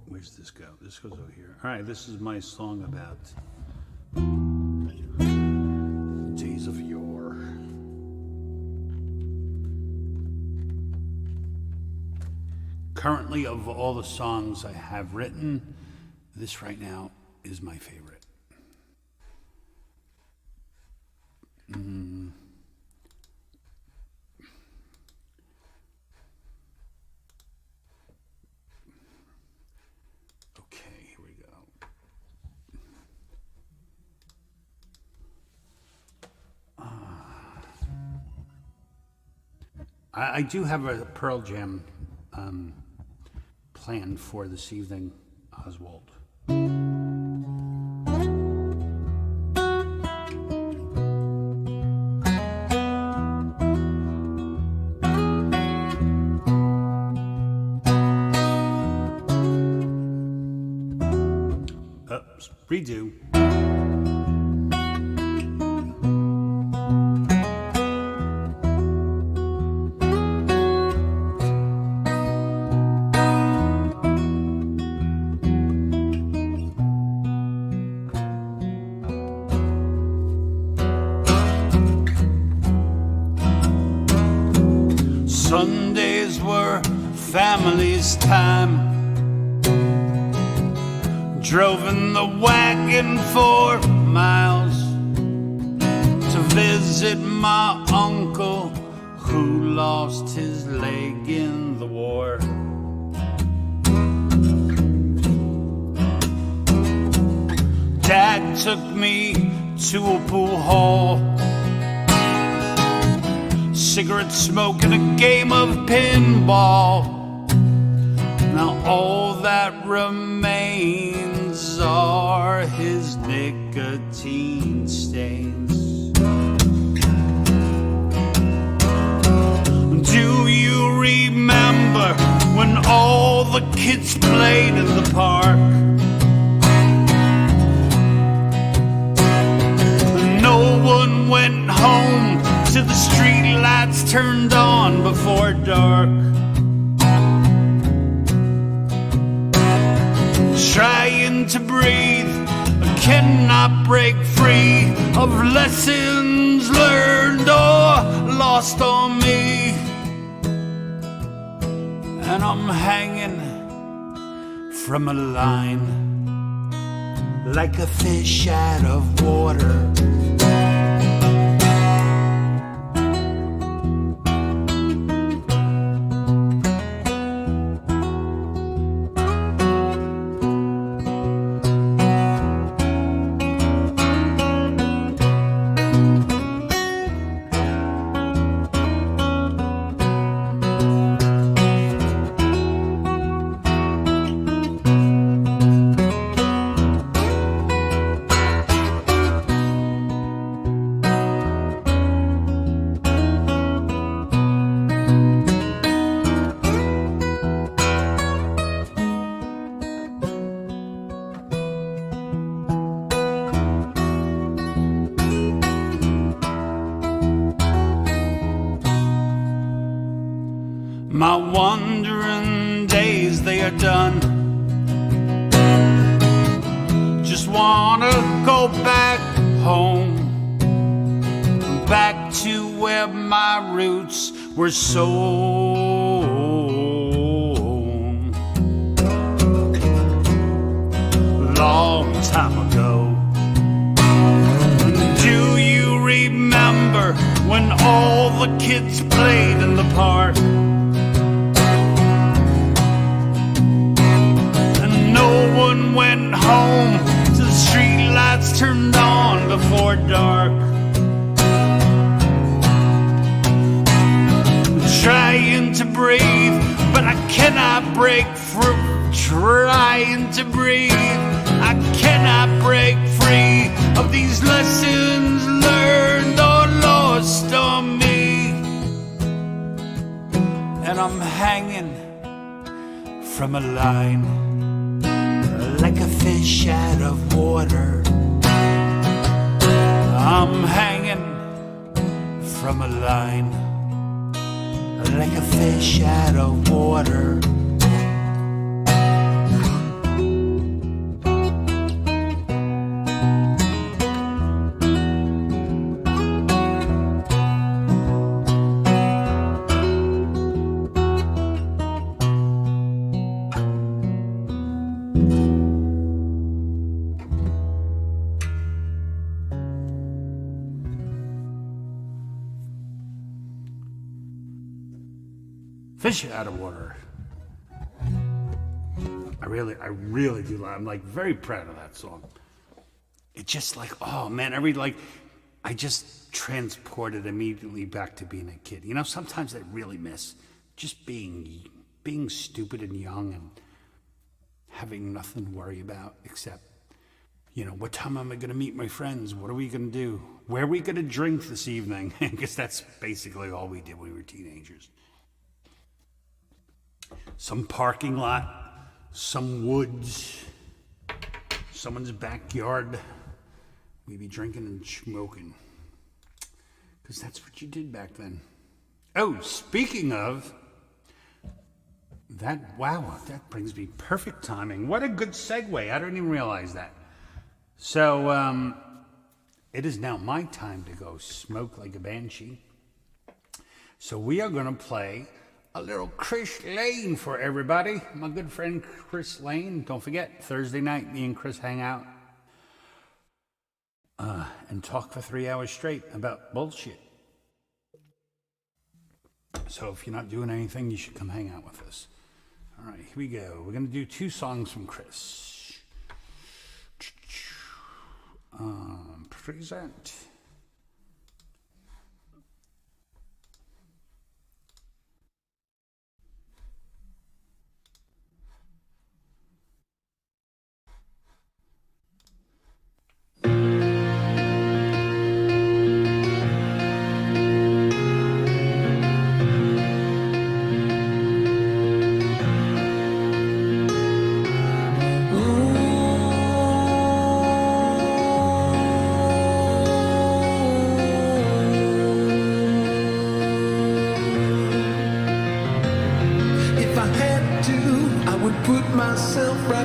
Speaker 3: Where's this go? This goes over here. All right, this is my song about days of yore. Currently, of all the songs I have written, this right now is my favorite. Okay, here we go. I do have a Pearl Jam planned for this evening, Oswald. Redo. Sundays were family's time. Drove in the wagon 4 miles to visit my uncle who lost his leg in the war. Dad took me to a pool hall, cigarette smoke and a game of pinball. Now all that remains are his nicotine stains. Do you remember when all the kids played in the park? No one went home till the street lights turned on before dark. Trying to breathe, I cannot break free of lessons learned or lost on me. And I'm hanging from a line like a fish out of water. My wandering days, they are done. Just wanna go back home, back to where my roots were sown. Long time ago. Do you remember
Speaker 4: all the kids played in the park. And no one went home till the street lights turned on before dark. Trying to breathe, but I cannot break free. Trying to breathe, I cannot break free of these lessons learned or lost on me. And I'm hanging from a line like a fish out of water. I'm hanging from a line like a fish out of water.
Speaker 3: Fish out of water. I really do. I'm like very proud of that song. It just like, oh man, I just transported immediately back to being a kid. You know, sometimes I really miss just being stupid and young and having nothing to worry about except, you know, what time am I going to meet my friends? What are we going to do? Where are we going to drink this evening? Because that's basically all we did when we were teenagers. Some parking lot, some woods, someone's backyard. We'd be drinking and smoking. Because that's what you did back then. Oh, speaking of, that brings me perfect timing. What a good segue. I didn't even realize that. So, it is now my time to go smoke like a banshee. So we are going to play a little Chris Lane for everybody. My good friend Chris Lane. Don't forget, Thursday night, me and Chris hang out and talk for 3 hours straight about bullshit. So if you're not doing anything, you should come hang out with us. All right, here we go. We're going to do 2 songs from Chris. Present.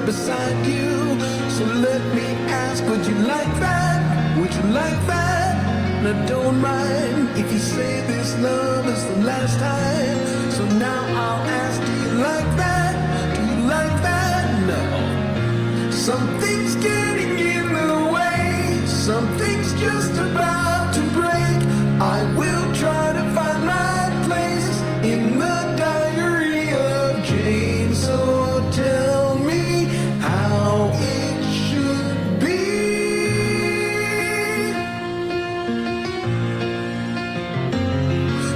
Speaker 2: Beside you, so let me ask, would you like that? Would you like that? Now don't mind if you say this love is the last time. So now I'll ask, do you like that? Do you like that? No. Something's getting in the way. Something's just about to break. I will try to find my place in the diary of Jane. So tell me how it should be.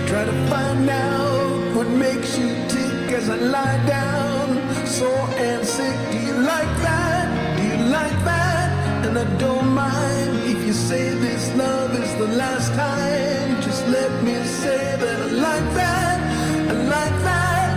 Speaker 2: Try to find out what makes you tick as I lie down, sore and sick. Do you like that? Do you like that? And I don't mind if you say this love is the last time. Just let me say that I like that. I like that.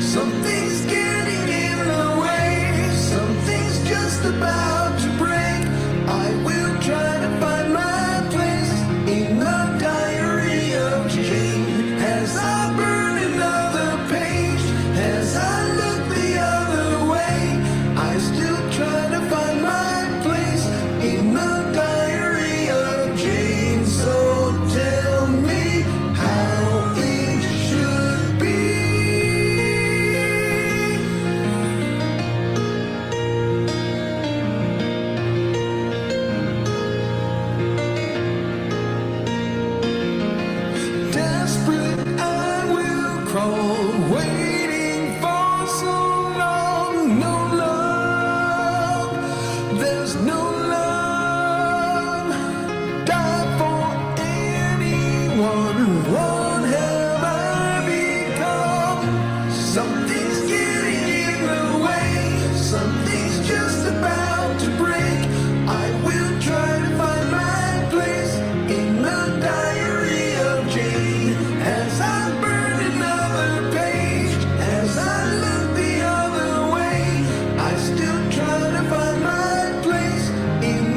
Speaker 2: Something's getting in the way. Something's just about to break. I will try to find my place in the diary of Jane. As I burn another page, as I look the other way, I still try to find my place in the diary of Jane. So tell me how it should be. There's no love died for anyone. What have I become? Something's getting in the way. Something's just about to break. I will try to find my place in the diary of Jane. As I burn another page, as I look the other way, I still try to find my place in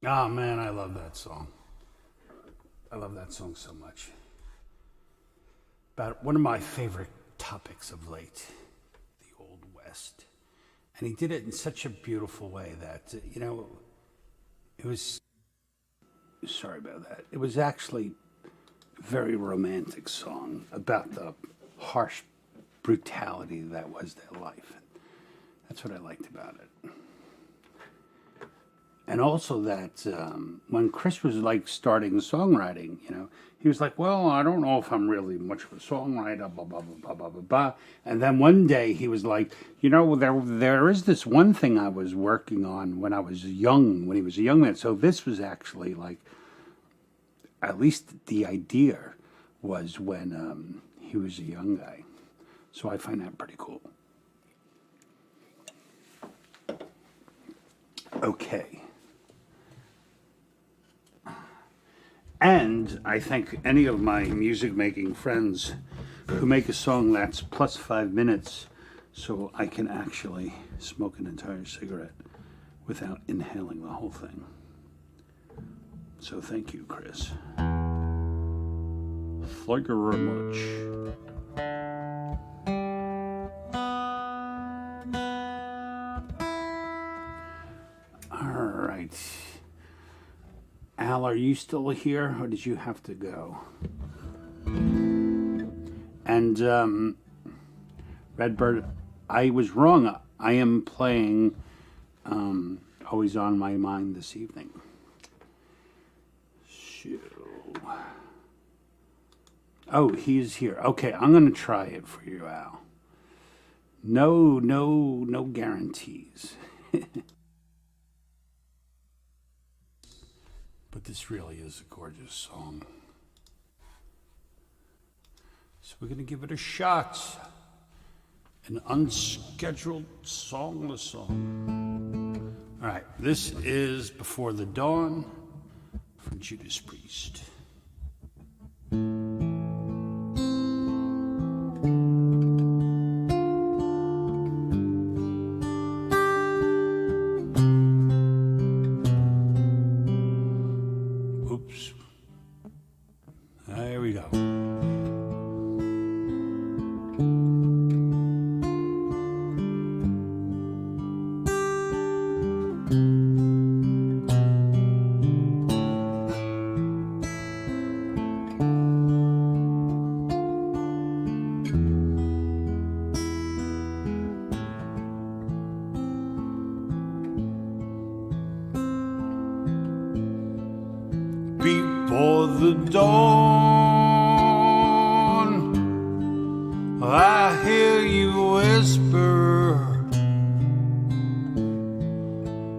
Speaker 3: Oh man, I love that song. I love that song so much. About one of my favorite topics of late, the Old West. And he did it in such a beautiful way that, you know, it was, sorry about that. It was actually a very romantic song about the harsh brutality that was their life. That's what I liked about it. And also that when Chris was like starting songwriting, you know, he was like, well, I don't know if I'm really much of a songwriter, blah, blah, blah, blah, blah, blah, blah. And then one day he was like, you know, there is this one thing I was working on when I was young, when he was a young man. So this was actually like, at least the idea was when he was a young guy. So I find that pretty cool. Okay. And I thank any of my music-making friends who make a song that's plus 5 minutes so I can actually smoke an entire cigarette without inhaling the whole thing. So thank you, Chris. Thank you very much. All right. Al, are you still here, or did you have to go? And Redbird, I was wrong. I am playing Always on My Mind this evening. So, oh, he's here. Okay, I'm going to try it for you, Al. No guarantees. But this really is a gorgeous song. So we're going to give it a shot. An unscheduled songless song. All right, this is Before the Dawn from Judas Priest. There we go. Before the dawn, I hear you whisper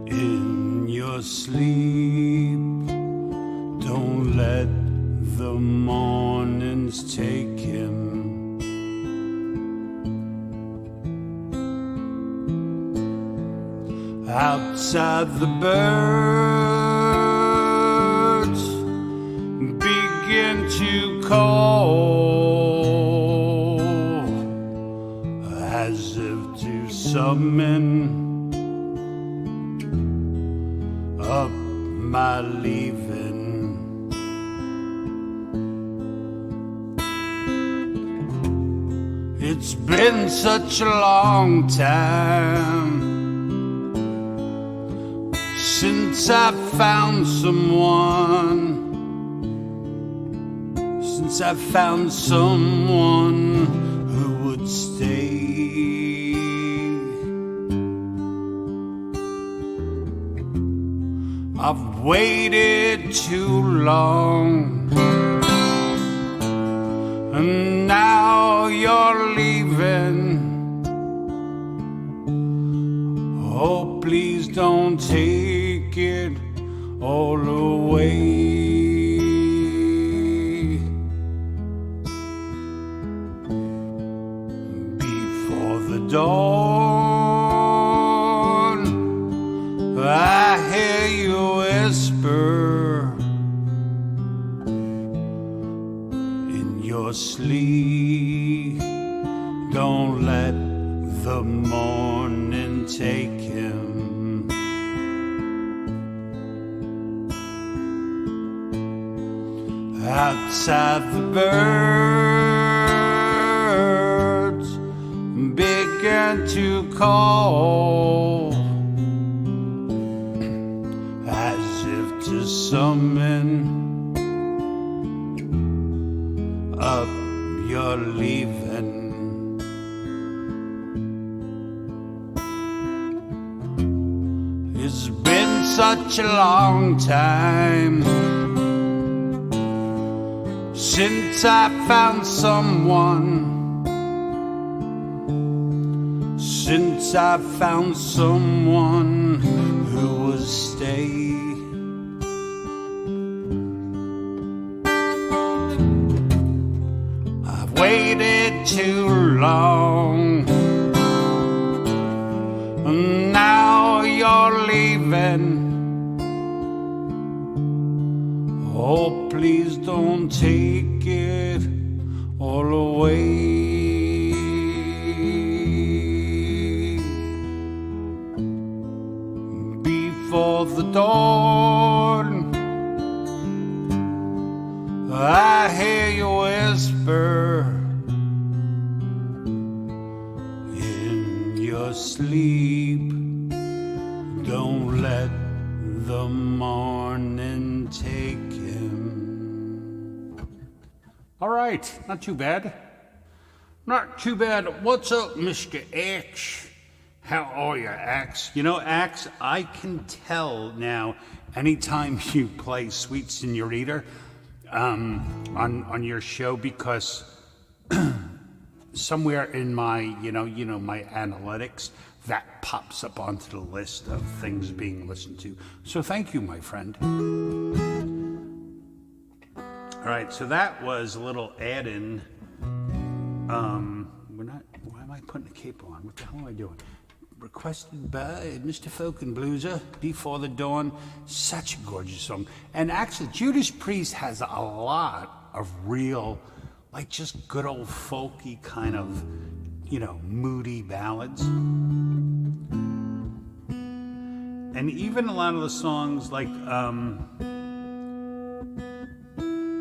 Speaker 3: in your sleep. Don't let the mornings take him. Outside the birds begin to call, as if to summon up my leaving. It's been such a long time since I found someone. Since I found someone who would stay. I've waited too long, and now you're leaving. Oh, please don't take it all away. Dawn, I hear you whisper in your sleep. Don't let the morning take him. Outside the birds began to call, as if to summon up your leaving. It's been such a long time since I found someone, since I found someone who would stay. I've waited too long, and now you're leaving. Oh, please don't take it all away. Before the dawn, I hear you whisper in your sleep, don't let the morning take him. All right, not too bad. Not too bad. What's up, Mr. X? How are you, Axe? You know, Axe, I can tell now anytime you play Sweet Senorita on your show, because somewhere in my, you know, my analytics, that pops up onto the list of things being listened to. So thank you, my friend. All right, so that was a little add-in. Why am I putting a cape on? What the hell am I doing? Requested by Mr. Folk and Blueser, Before the Dawn. Such a gorgeous song. And actually, Judas Priest has a lot of real, like just good old folky kind of, you know, moody ballads. And even a lot of the songs like,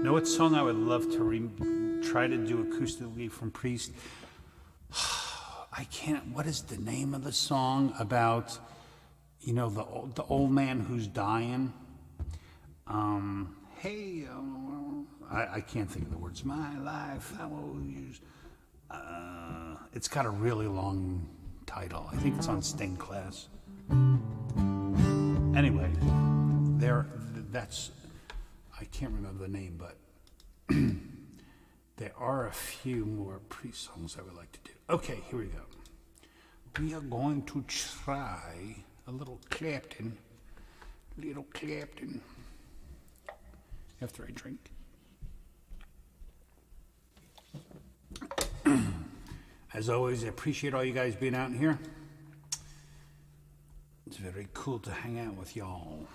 Speaker 3: know what song I would love to try to do acoustically from Priest? I can't, what is the name of the song about, you know, the old man who's dying? I can't think of the words. My life, I will use. It's got a really long title. I think it's on Stained Class. Anyway, I can't remember the name, but there are a few more Priest songs I would like to do. Okay, here we go. We are going to try a little Clapton. After I drink. As always, I appreciate all you guys being out here. It's very cool to hang out with y'all.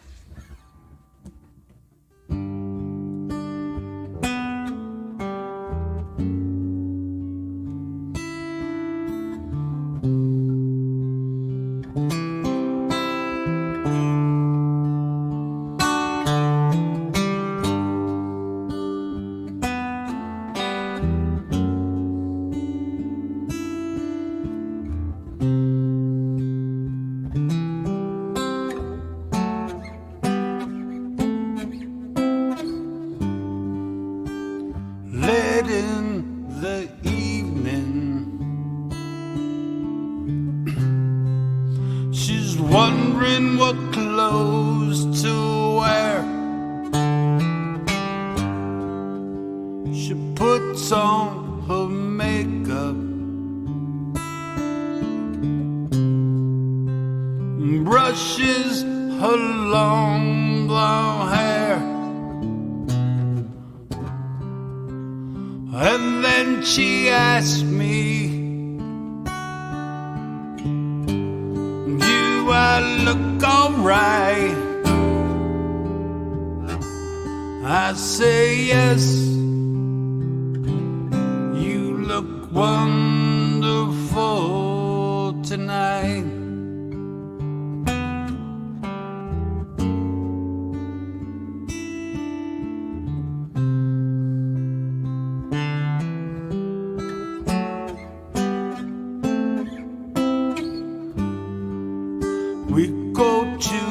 Speaker 4: we go to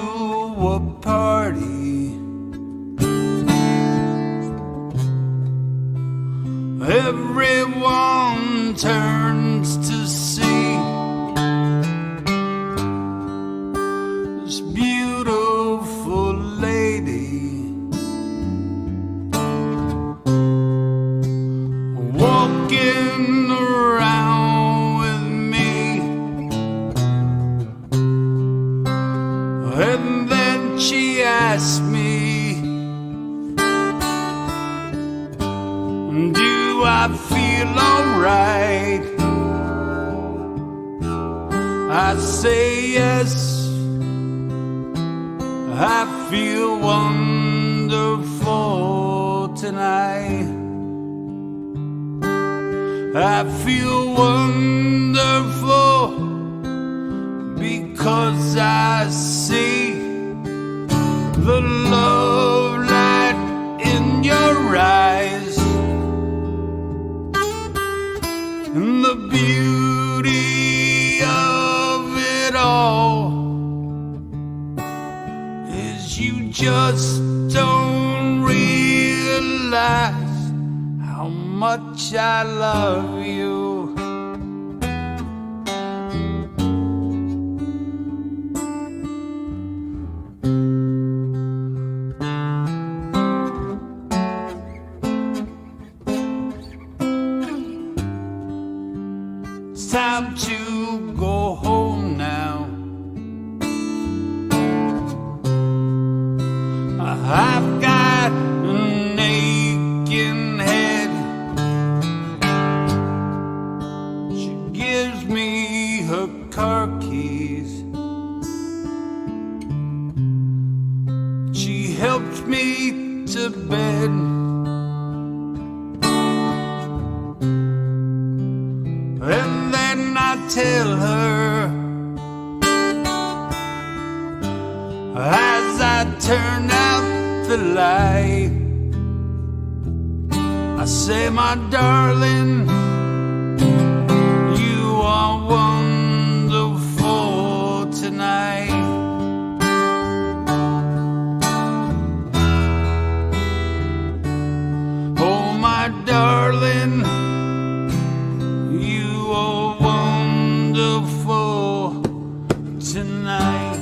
Speaker 4: a party. Everyone turns to see this beautiful lady walking around with me. And then she asked me, do I feel alright? I say yes, I feel wonderful tonight. I feel wonderful because I see the love light in your eyes. And the beauty of it all is you just don't realize how much I love you. It's time to go home now. I've got an aching head. She gives me her car keys. She helps me to bed. And then I tell her, as I turn out the light, I say, my darling, you are wonderful tonight. Oh, my darling, you are wonderful tonight.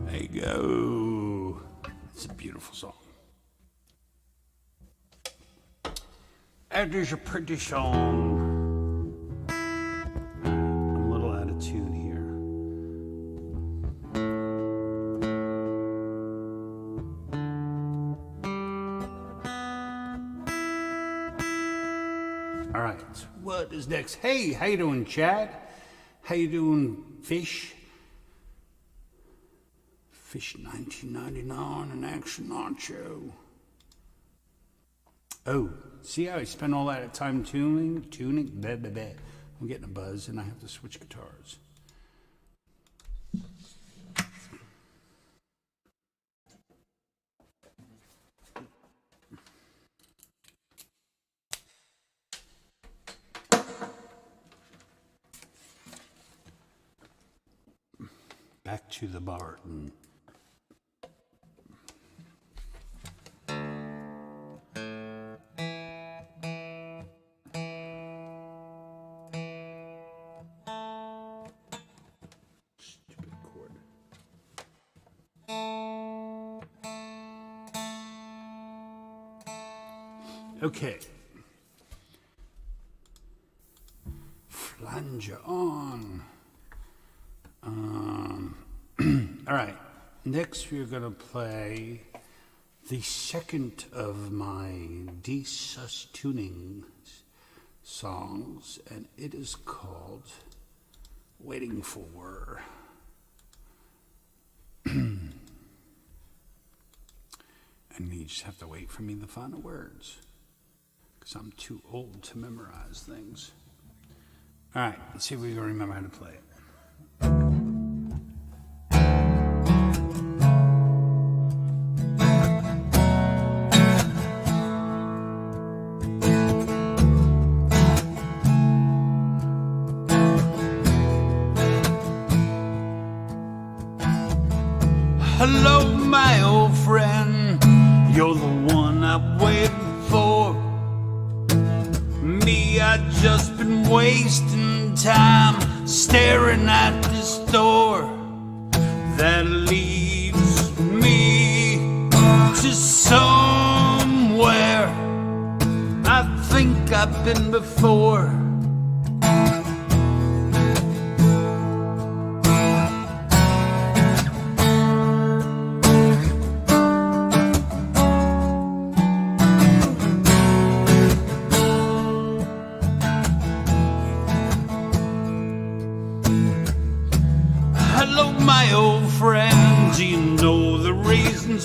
Speaker 4: There you go. It's a beautiful song. That is a pretty song. I'm a little out of tune here. All right, what is next? Hey, how you doing, Chad? How you doing, Fish? Fish 1999 in Action Nacho. Oh, see how I spent all that time tuning? Blah, blah, blah. I'm getting a buzz and I have to switch guitars. Back to the Barton. Okay. Flanger on. All right. Next, we're going to play the second of my D-sus tuning songs, and it is called
Speaker 3: waiting for. And you just have to wait for me to find the words, because I'm too old to memorize things. All right, let's see if we can remember how to play it.
Speaker 4: Hello, my old friend, you're the one I'm waiting for. Me, I've just been wasting time staring at this door that leads me to somewhere I think I've been before.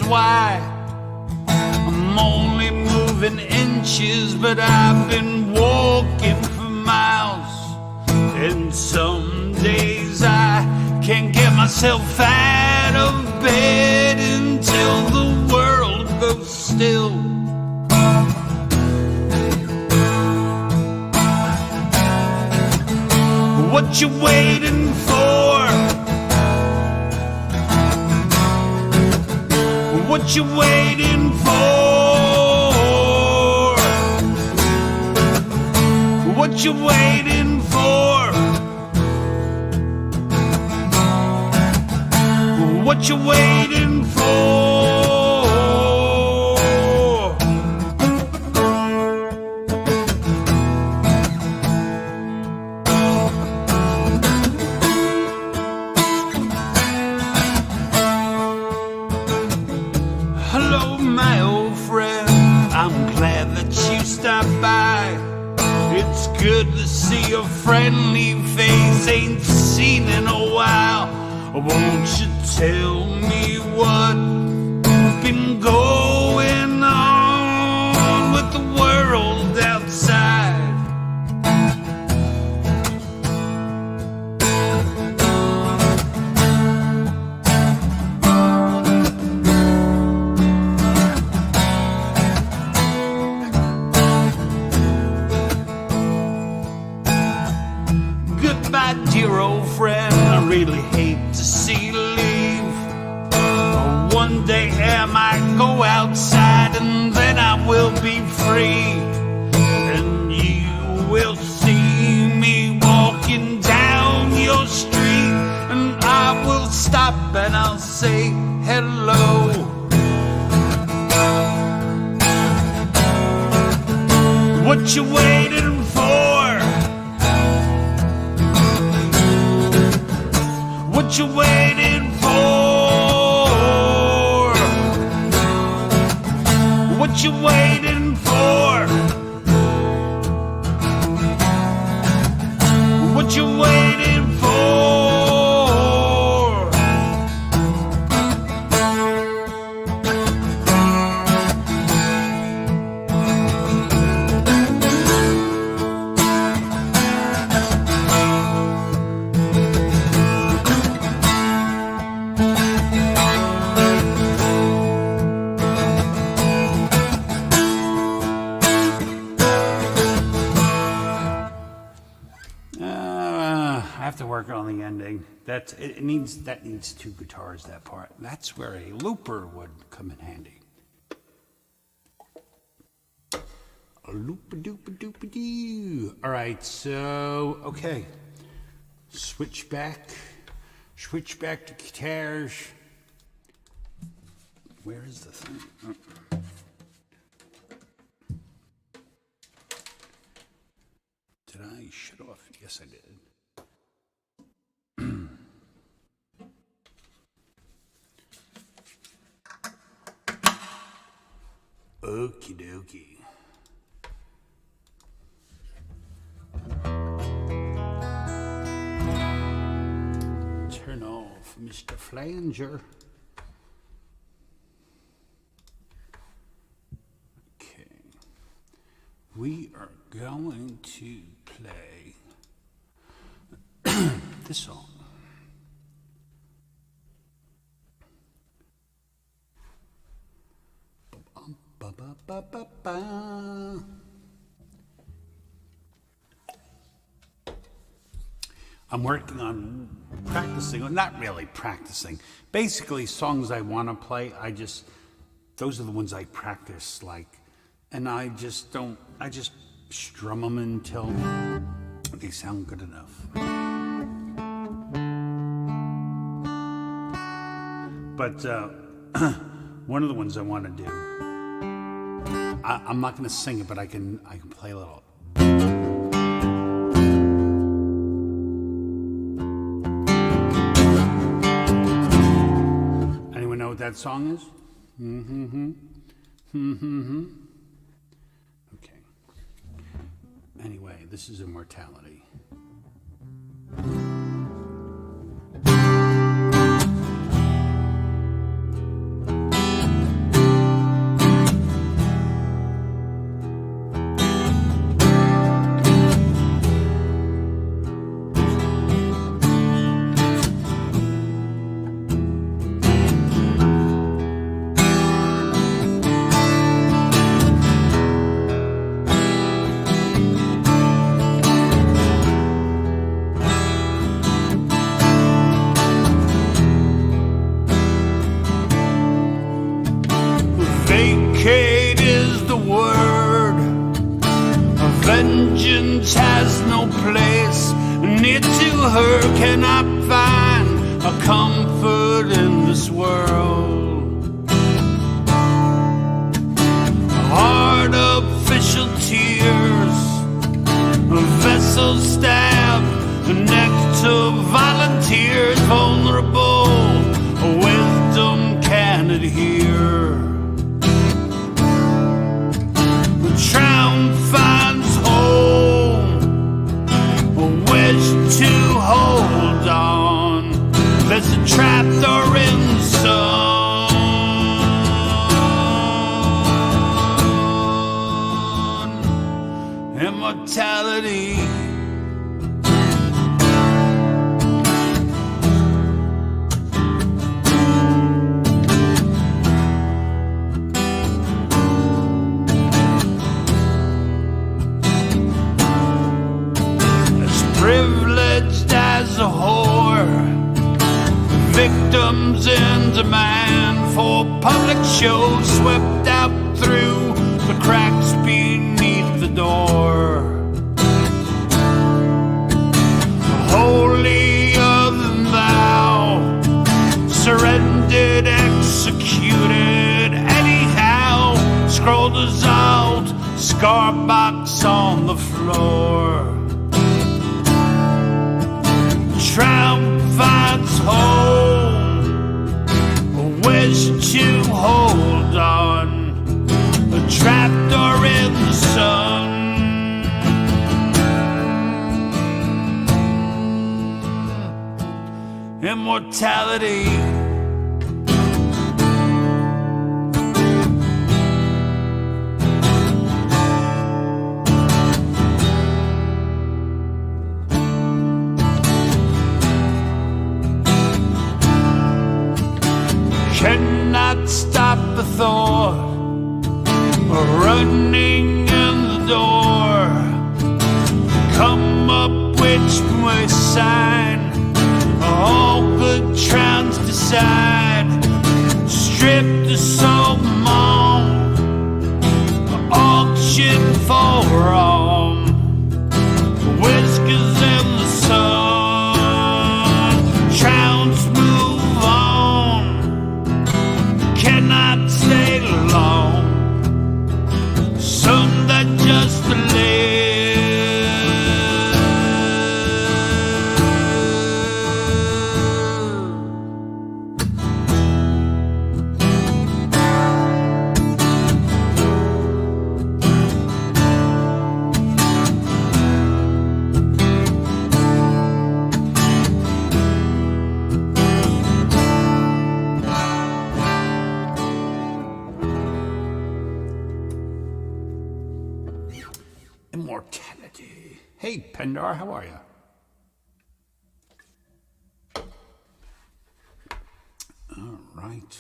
Speaker 4: Why I'm only moving inches, but I've been walking for miles. And some days I can't get myself out of bed until the world goes still. What you waiting for? What you waiting for? What you waiting for? What you waiting for? Hello, my old friend, I'm glad that you stopped by. It's good to see a friendly face, ain't seen in a while. Won't you tell me what's been going on with the world outside? Goodbye, dear old friend, I really hate to see you leave. One day I might go outside and then I will be free. And you will see me walking down your street, and I will stop and I'll say hello. What you waiting for? What you waiting for? What you waiting for? What you waiting for?
Speaker 3: I have to work on the ending. That needs two guitars, that part. That's where a looper would come in handy. A loopa-doopa-doopa-doo. All right, so okay. Switch back to guitars. Where is the thing? Did I shut off? Yes, I did. Okie dokie. Mr. Flanger. Okay. We are going to play this song. Ba-ba-ba-ba-ba. I'm working on practicing, well, not really practicing. Basically, songs I want to play, those are the ones I practice, like, and I just strum them until they sound good enough. But one of the ones I want to do, I'm not going to sing it, but I can play a little. Anyone know what that song is? Okay. Anyway, this is Immortality.
Speaker 4: Vacate is the word. Vengeance has no place. Near to her cannot find a comfort in this world. Artificial tears, vessels stab, next to volunteers, vulnerable. Wisdom can adhere. Triumph finds home, a wish to hold on. There's a trapdoor in the sun. Immortality. Privileged as a whore, victims in demand for public show, swept out through the cracks beneath the door. Holier than thou, surrendered, executed anyhow. Scroll dissolved, scar box on the floor. Triumph finds home, a wish to hold on, a trapdoor in the sun. Immortality. Cannot stop the thought of running in the door. Come up which way side, all good trans decide. Strip the soul mom, auction for wrong. Whiskers in the sun, trans move on. Cannot stay long. Some that just live.
Speaker 3: Hey, Pendar, how are you? All right.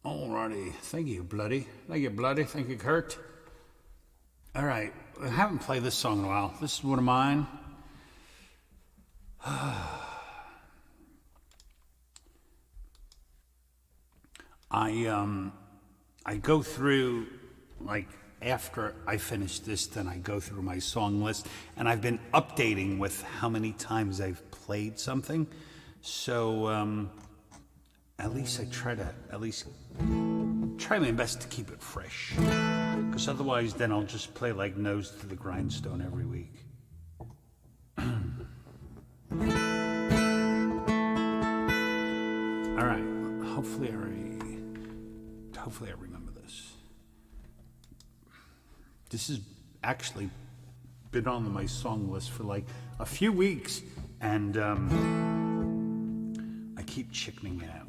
Speaker 3: Alrighty. Thank you, Bloody. Thank you, Bloody. Thank you, Kurt. All right. I haven't played this song in a while. This is one of mine. I go through, like, after I finish this, then I go through my song list, and I've been updating with how many times I've played something. So at least I try my best to keep it fresh, because otherwise then I'll just play like Nose to the Grindstone every week. All right, hopefully I remember this. This has actually been on my song list for like a few weeks, and I keep chickening out.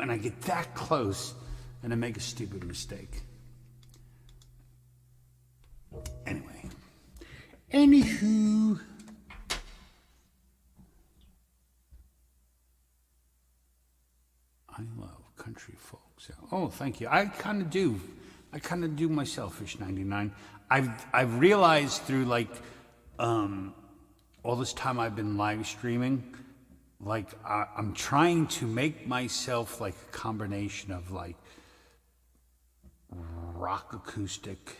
Speaker 3: and I get that close and I make a stupid mistake. Anywho. I love country folks. Oh, thank you. I kind of do my selfish 99. I've realized through like all this time I've been live streaming, like I'm trying to make myself like a combination of like rock acoustic,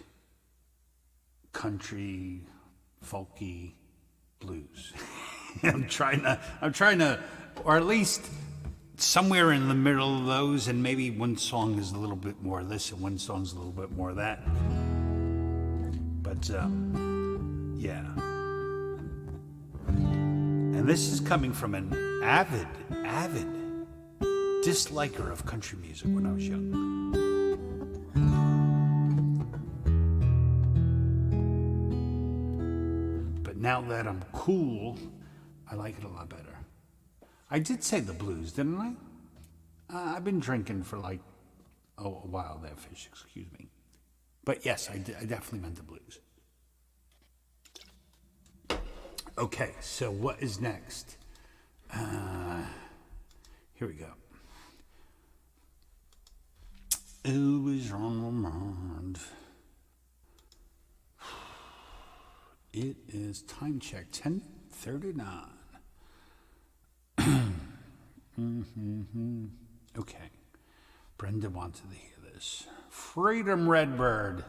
Speaker 3: country, folky, blues. I'm trying to, or at least somewhere in the middle of those, and maybe one song is a little bit more of this and one song's a little bit more of that. But yeah. And this is coming from an avid disliker of country music when I was young. But now that I'm cool, I like it a lot better. I did say the blues, didn't I? I've been drinking for like a while there, Fish, excuse me. But yes, I definitely meant the blues. Okay, so what is next? Here we go. Always on my mind. It is time check, 10:39. Okay. Brenda wanted to hear this. Freedom Redbird,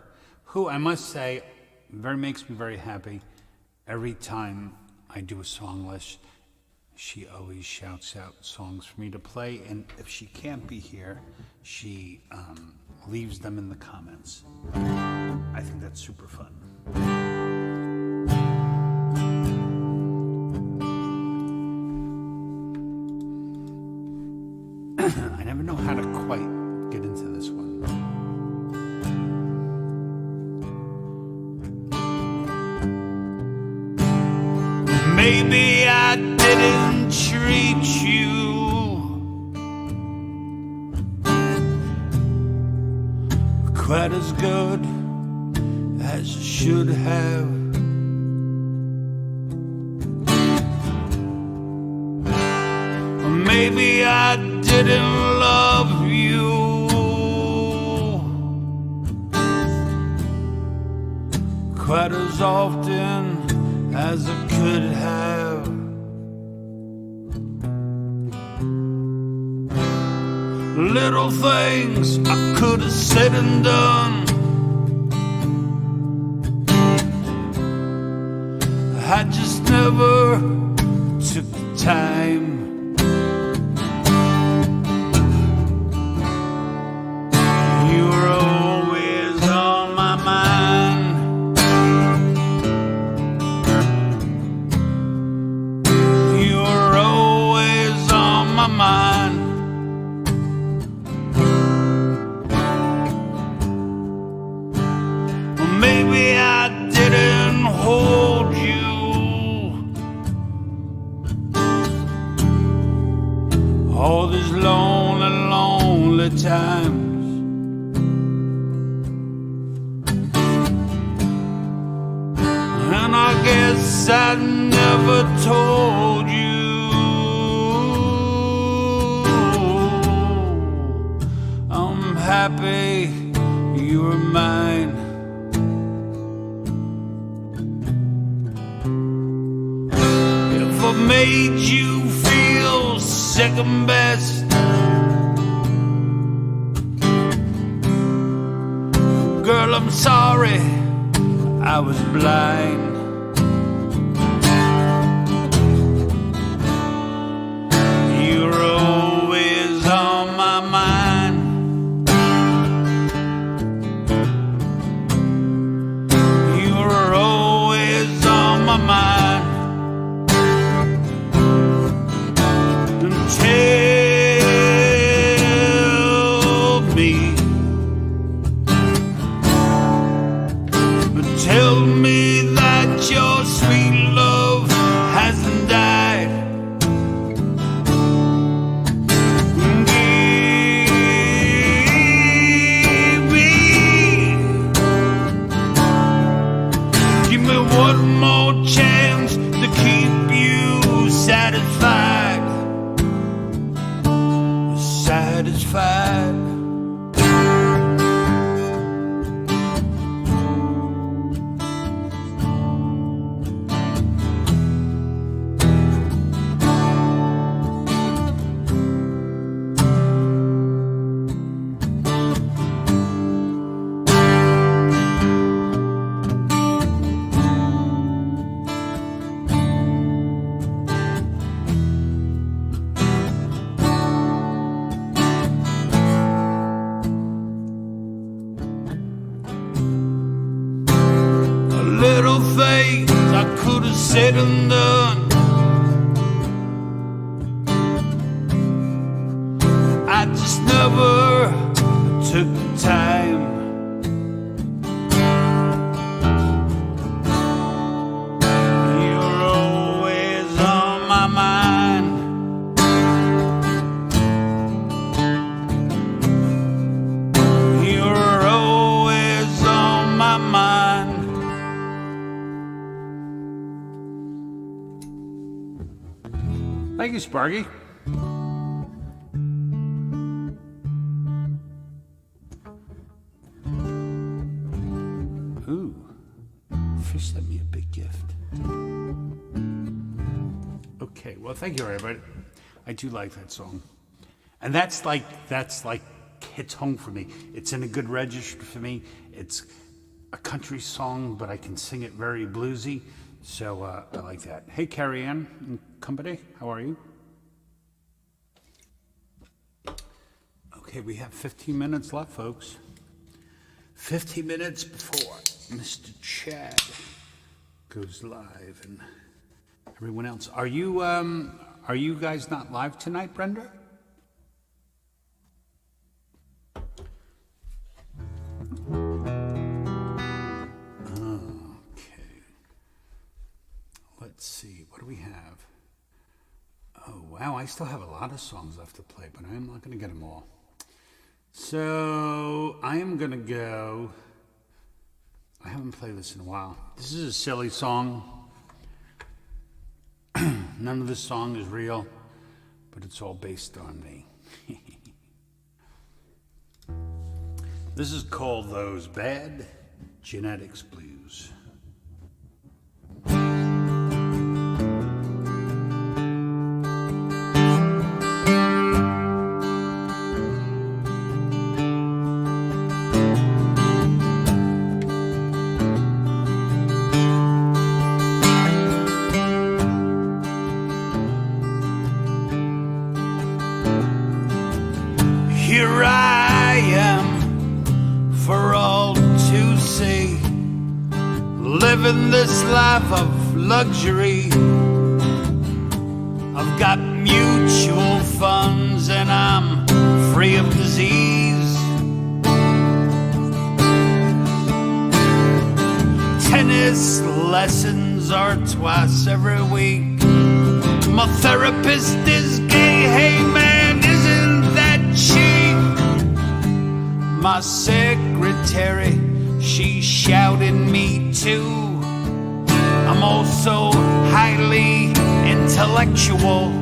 Speaker 3: who I must say makes me very happy. Every time I do a song list, she always shouts out songs for me to play, and if she can't be here, she leaves them in the comments. I think that's super fun. I never know how to quite get into this one.
Speaker 4: Maybe I didn't treat you quite as good as I should have. Maybe I didn't love you quite as often as I could have. Little things I could have said and done, I just never took the time. You were always on my mind. You were always on my mind. Well, maybe I didn't hold you all these lonely, lonely times. And I guess I never told you I'm happy you were mine. If I made you feel second best, girl, I'm sorry I was blind. You were always on my mind. You were always on my mind. And tell me that satisfied, satisfied. Little things I could have said and done, I just never took the time. You're always on my mind. You're always on my mind.
Speaker 3: Thank you, Sparky. Ooh, Fish sent me a big gift. Okay, well, thank you, everybody. I do like that song, and that's like hits home for me. It's in a good register for me. It's a country song, but I can sing it very bluesy. So I like that. Hey, Carrie Ann and company, how are you? Okay, we have 15 minutes left, folks. 15 minutes before Mr. Chad goes live and everyone else. Are you guys not live tonight, Brenda? Let's see, what do we have? Oh, wow, I still have a lot of songs left to play, but I'm not going to get them all. So, I am going to go... I haven't played this in a while. This is a silly song. None of this song is real, but it's all based on me. This is called Those Bad Genetics Blues.
Speaker 4: Here I am for all to see, living this life of luxury. I've got mutual funds and I'm free of disease. Tennis lessons are twice every week. My therapist is gay, hey man, isn't that chic? My secretary, she's shouting me too. I'm also highly intellectual.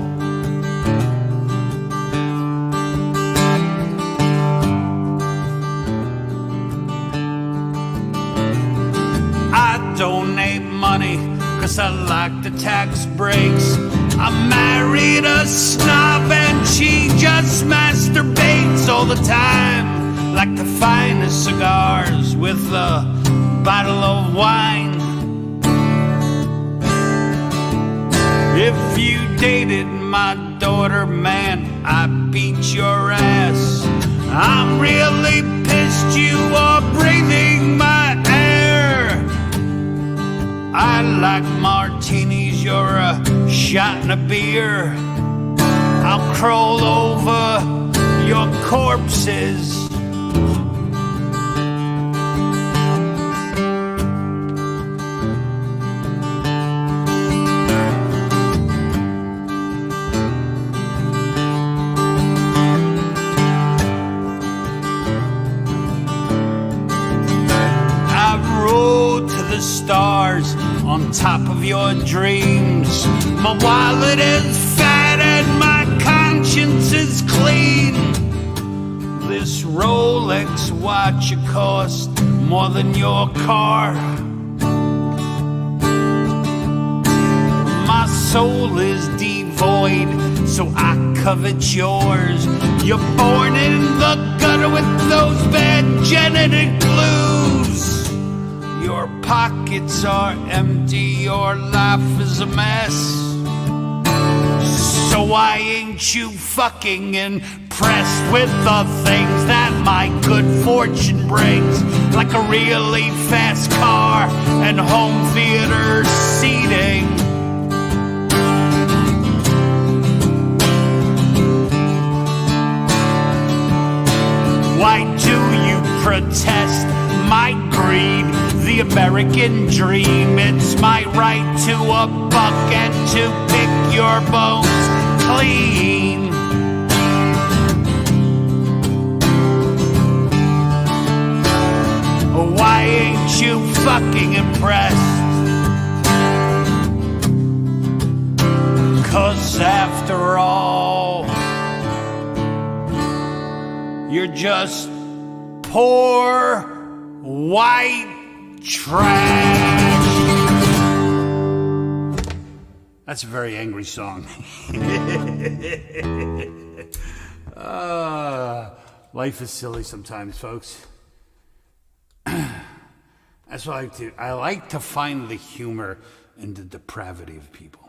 Speaker 4: I donate money 'cause I like the tax breaks. I married a snob and she just masturbates all the time, like the finest cigars with a bottle of wine. If you dated my daughter, man, I beat your ass. I'm really pissed you are breathing my air. I like martinis, you're a shot and a beer. I'll crawl over your corpses. Stars on top of your dreams. My wallet is Rolex watch it cost more than your car. My soul is devoid, so I covet yours. You're born in the gutter with those bad genetic blues. Your pockets are empty, your life is a mess. So why ain't you fucking impressed with the things that my good fortune brings? Like a really fast car and home theater seating. Why do you protest my greed? The American dream, it's my right to a buck and to pick your bones clean. Why ain't you fucking impressed? 'Cause after all, you're just poor white trash.
Speaker 3: That's a very angry song. Life is silly sometimes, folks. That's what I like to do. I like to find the humor in the depravity of people.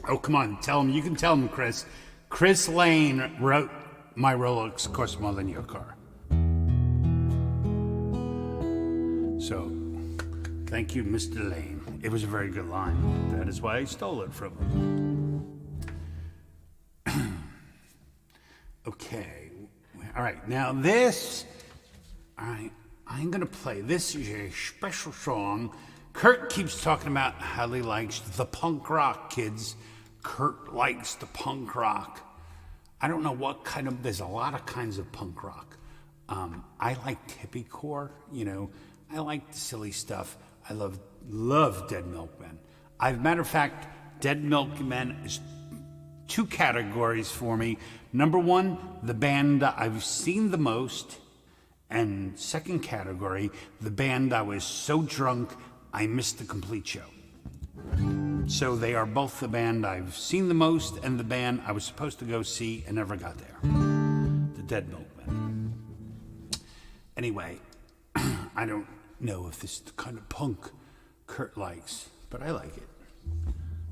Speaker 3: Oh, come on, tell him. You can tell him, Chris. Chris Lane wrote My Rolex Costs More Than Your Car. So, thank you, Mr. Lane. It was a very good line. That is why I stole it from him. Okay. All right. Now this, all right, I'm going to play. This is a special song. Kurt keeps talking about how he likes the punk rock, kids. Kurt likes the punk rock. I don't know what kind of, there's a lot of kinds of punk rock. I like hippiecore, you know. I like the silly stuff. I love DeadMilkmen. Matter of fact, DeadMilkmen is two categories for me. Number one, the band I've seen the most. And second category, the band I was so drunk I missed the complete show. So they are both the band I've seen the most and the band I was supposed to go see and never got there. The DeadMilkmen. Anyway, I don't know if this is the kind of punk Kurt likes, but I like it.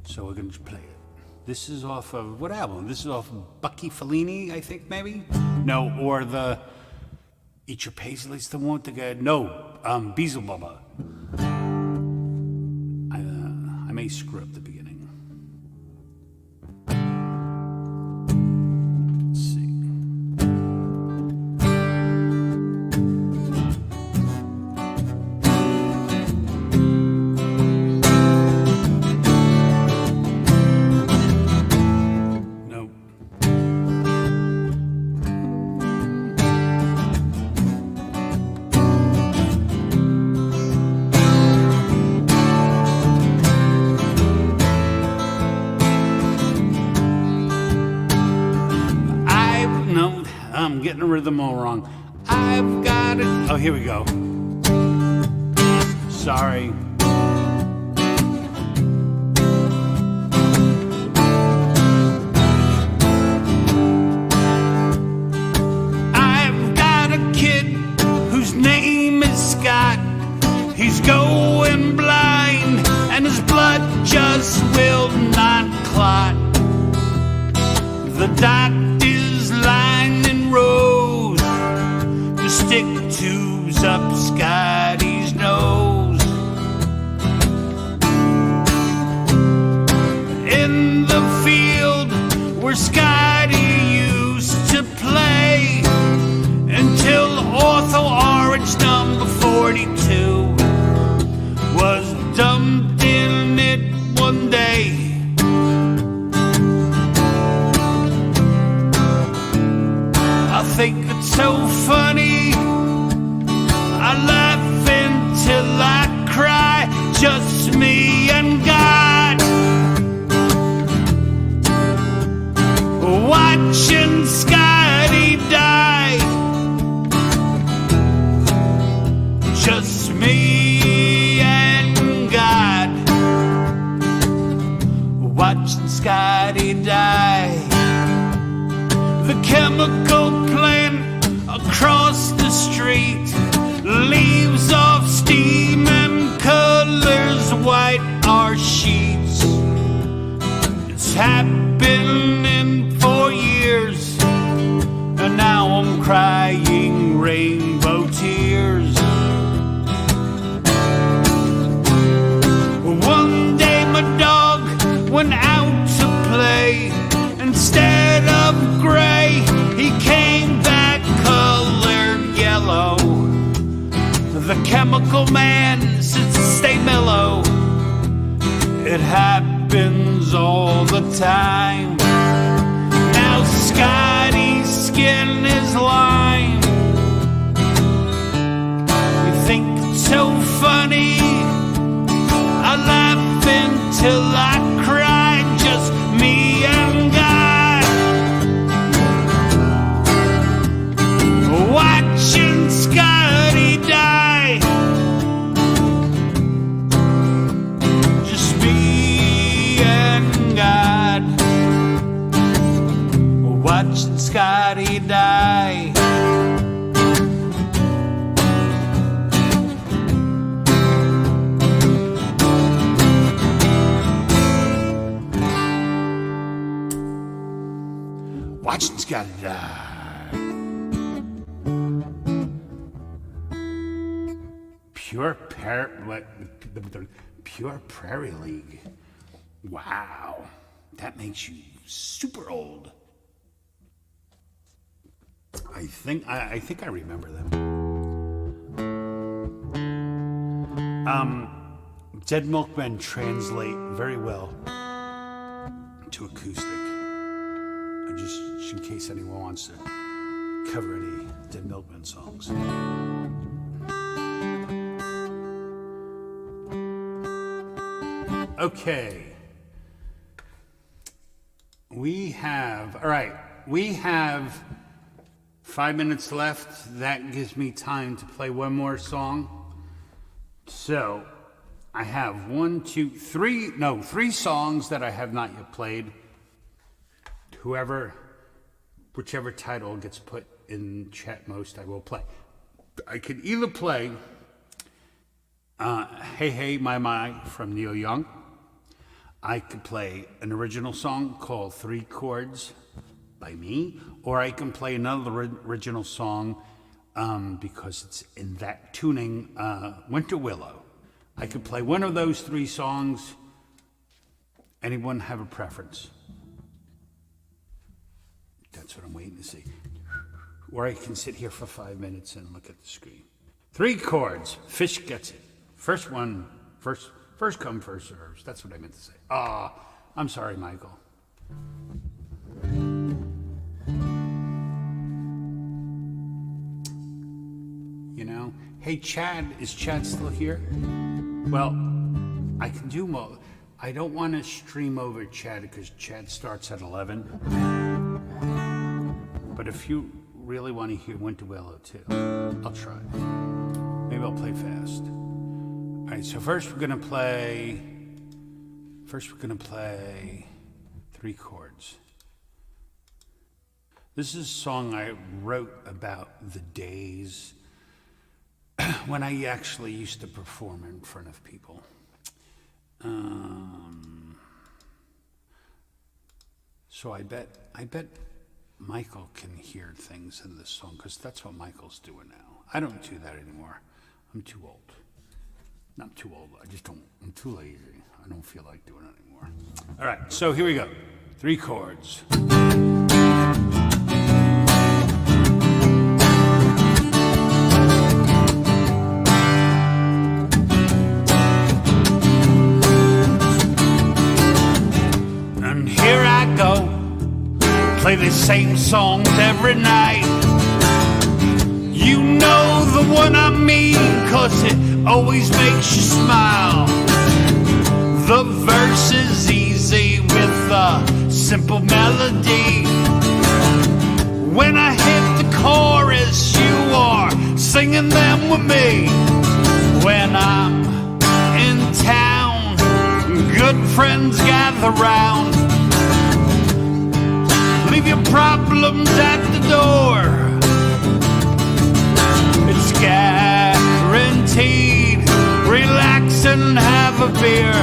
Speaker 3: So we're going to play it. This is off of, what album? This is off of Bucky Fellini, I think, maybe? No, or the Eat Your Paisleys, the one with the guy. No, Beelzebubba. I may screw up the beginning. Let's see. Nope. I'm getting the rhythm all wrong. I've got it. Oh, here we go. Sorry. I've got a kid whose name is Scott. He's going blind and his blood just will not clot. The doctor's lying in rows to stick tubes up Scottie's nose. In the field where Scottie used to play until Ortho Orange number 42 was dumped in it one day. I think it's so funny, I laugh until I cry, just me and God.
Speaker 4: white are sheets. It's happening for years, and now I'm crying rainbow tears. One day my dog went out to play. Instead of gray, he came back colored yellow. The chemical man says stay mellow. It happens all the time. Now Scottie's skin is lime. You think it's so funny? I laugh until I cry, just me and God. Watching Scottie die. Just me and God. Watching Scottie die. Watching Scottie die.
Speaker 3: Pure Prairie League. Wow, that makes you super old. I think I remember them. DeadMilkmen translate very well to acoustic. Just in case anyone wants to cover any DeadMilkmen songs. Okay. We have 5 minutes left. That gives me time to play one more song. So I have three songs that I have not yet played. Whichever title gets put in chat most, I will play. I could either play Hey Hey My My from Neil Young. I could play an original song called 3 Chords by me, or I can play another original song because it's in that tuning, Winter Willow. I could play one of those 3 songs. Anyone have a preference? That's what I'm waiting to see. Or I can sit here for 5 minutes and look at the screen. 3 Chords, Fish Gets It. First one, first come, first serves. That's what I meant to say. I'm sorry, Michael. You know, hey, Chad, is Chad still here? Well, I can do more. I don't want to stream over Chad because Chad starts at 11. But if you really want to hear Winter Willow too, I'll try. Maybe I'll play fast. All right, so first we're gonna play 3 Chords. This is a song I wrote about the days when I actually used to perform in front of people. So I bet Michael can hear things in this song because that's what Michael's doing now. I don't do that anymore. I'm too old. Not too old. I'm too lazy. I don't feel like doing it anymore. All right, so here we go. 3 Chords. And here I go, play the same songs every night. You know the one I mean, 'cause it always makes you smile. The verse is easy with a simple melody. When I hit the chorus, you are singing them with me. When I'm in town, good friends gather round. Leave your problems at the door. It's guaranteed. Relax and have
Speaker 4: a beer.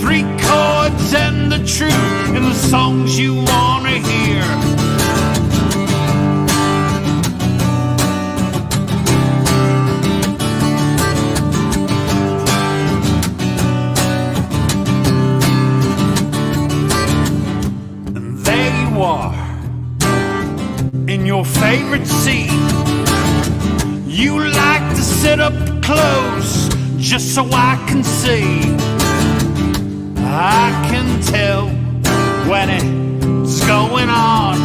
Speaker 4: 3 chords and the truth in the songs you wanna hear. And there you are, in your favorite seat. You like to sit up close just so I can see. I can tell when it's going on.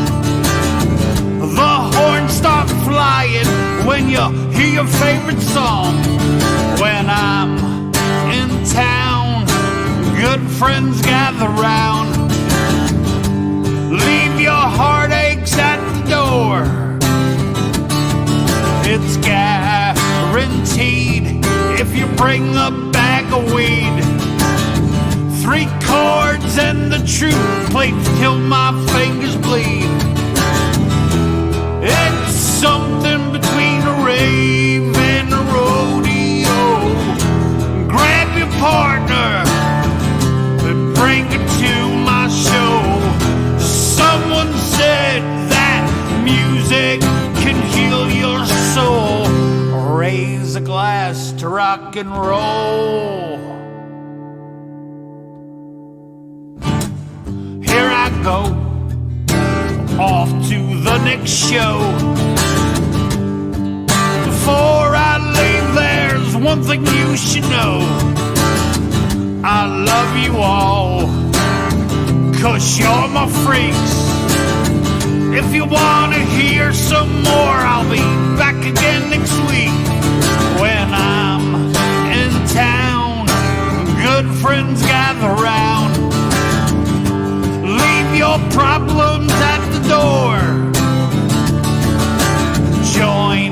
Speaker 4: The horns start flying when you hear your favorite song. When I'm in town, good friends gather round. Leave your heartaches at the door. It's guaranteed if you bring a bag of weed. 3 chords and the truth played till my fingers bleed. It's something between a rave and a rodeo. Grab your partner and bring it to my show. Someone said that music can heal your soul. Raise a glass to rock and roll. Here I go, off to the next show. Before I leave, there's one thing you should know. I love you all, 'cause you're my freaks. If you wanna hear some more, I'll be back again next week. When I'm in town, good friends gather round. Leave your problems at the door. Join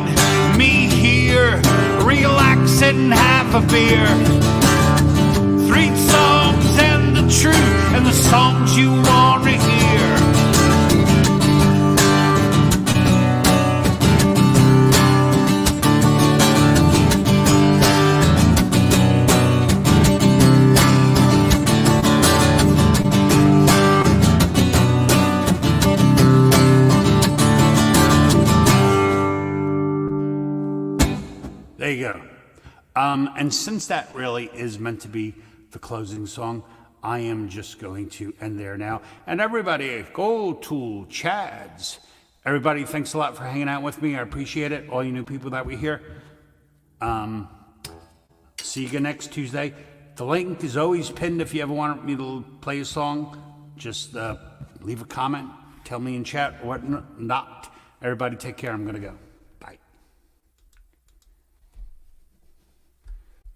Speaker 4: me here, relax and have a beer. 3 songs and the truth and the songs you wanna hear.
Speaker 3: There you go. And since that really is meant to be the closing song, I am just going to end there now. And everybody, go to Chads. Everybody, thanks a lot for hanging out with me. I appreciate it. All you new people that we hear. See you again next Tuesday. The link is always pinned if you ever want me to play a song. Just leave a comment. Tell me in chat what not. Everybody take care. I'm going to go. Bye.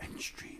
Speaker 3: End stream.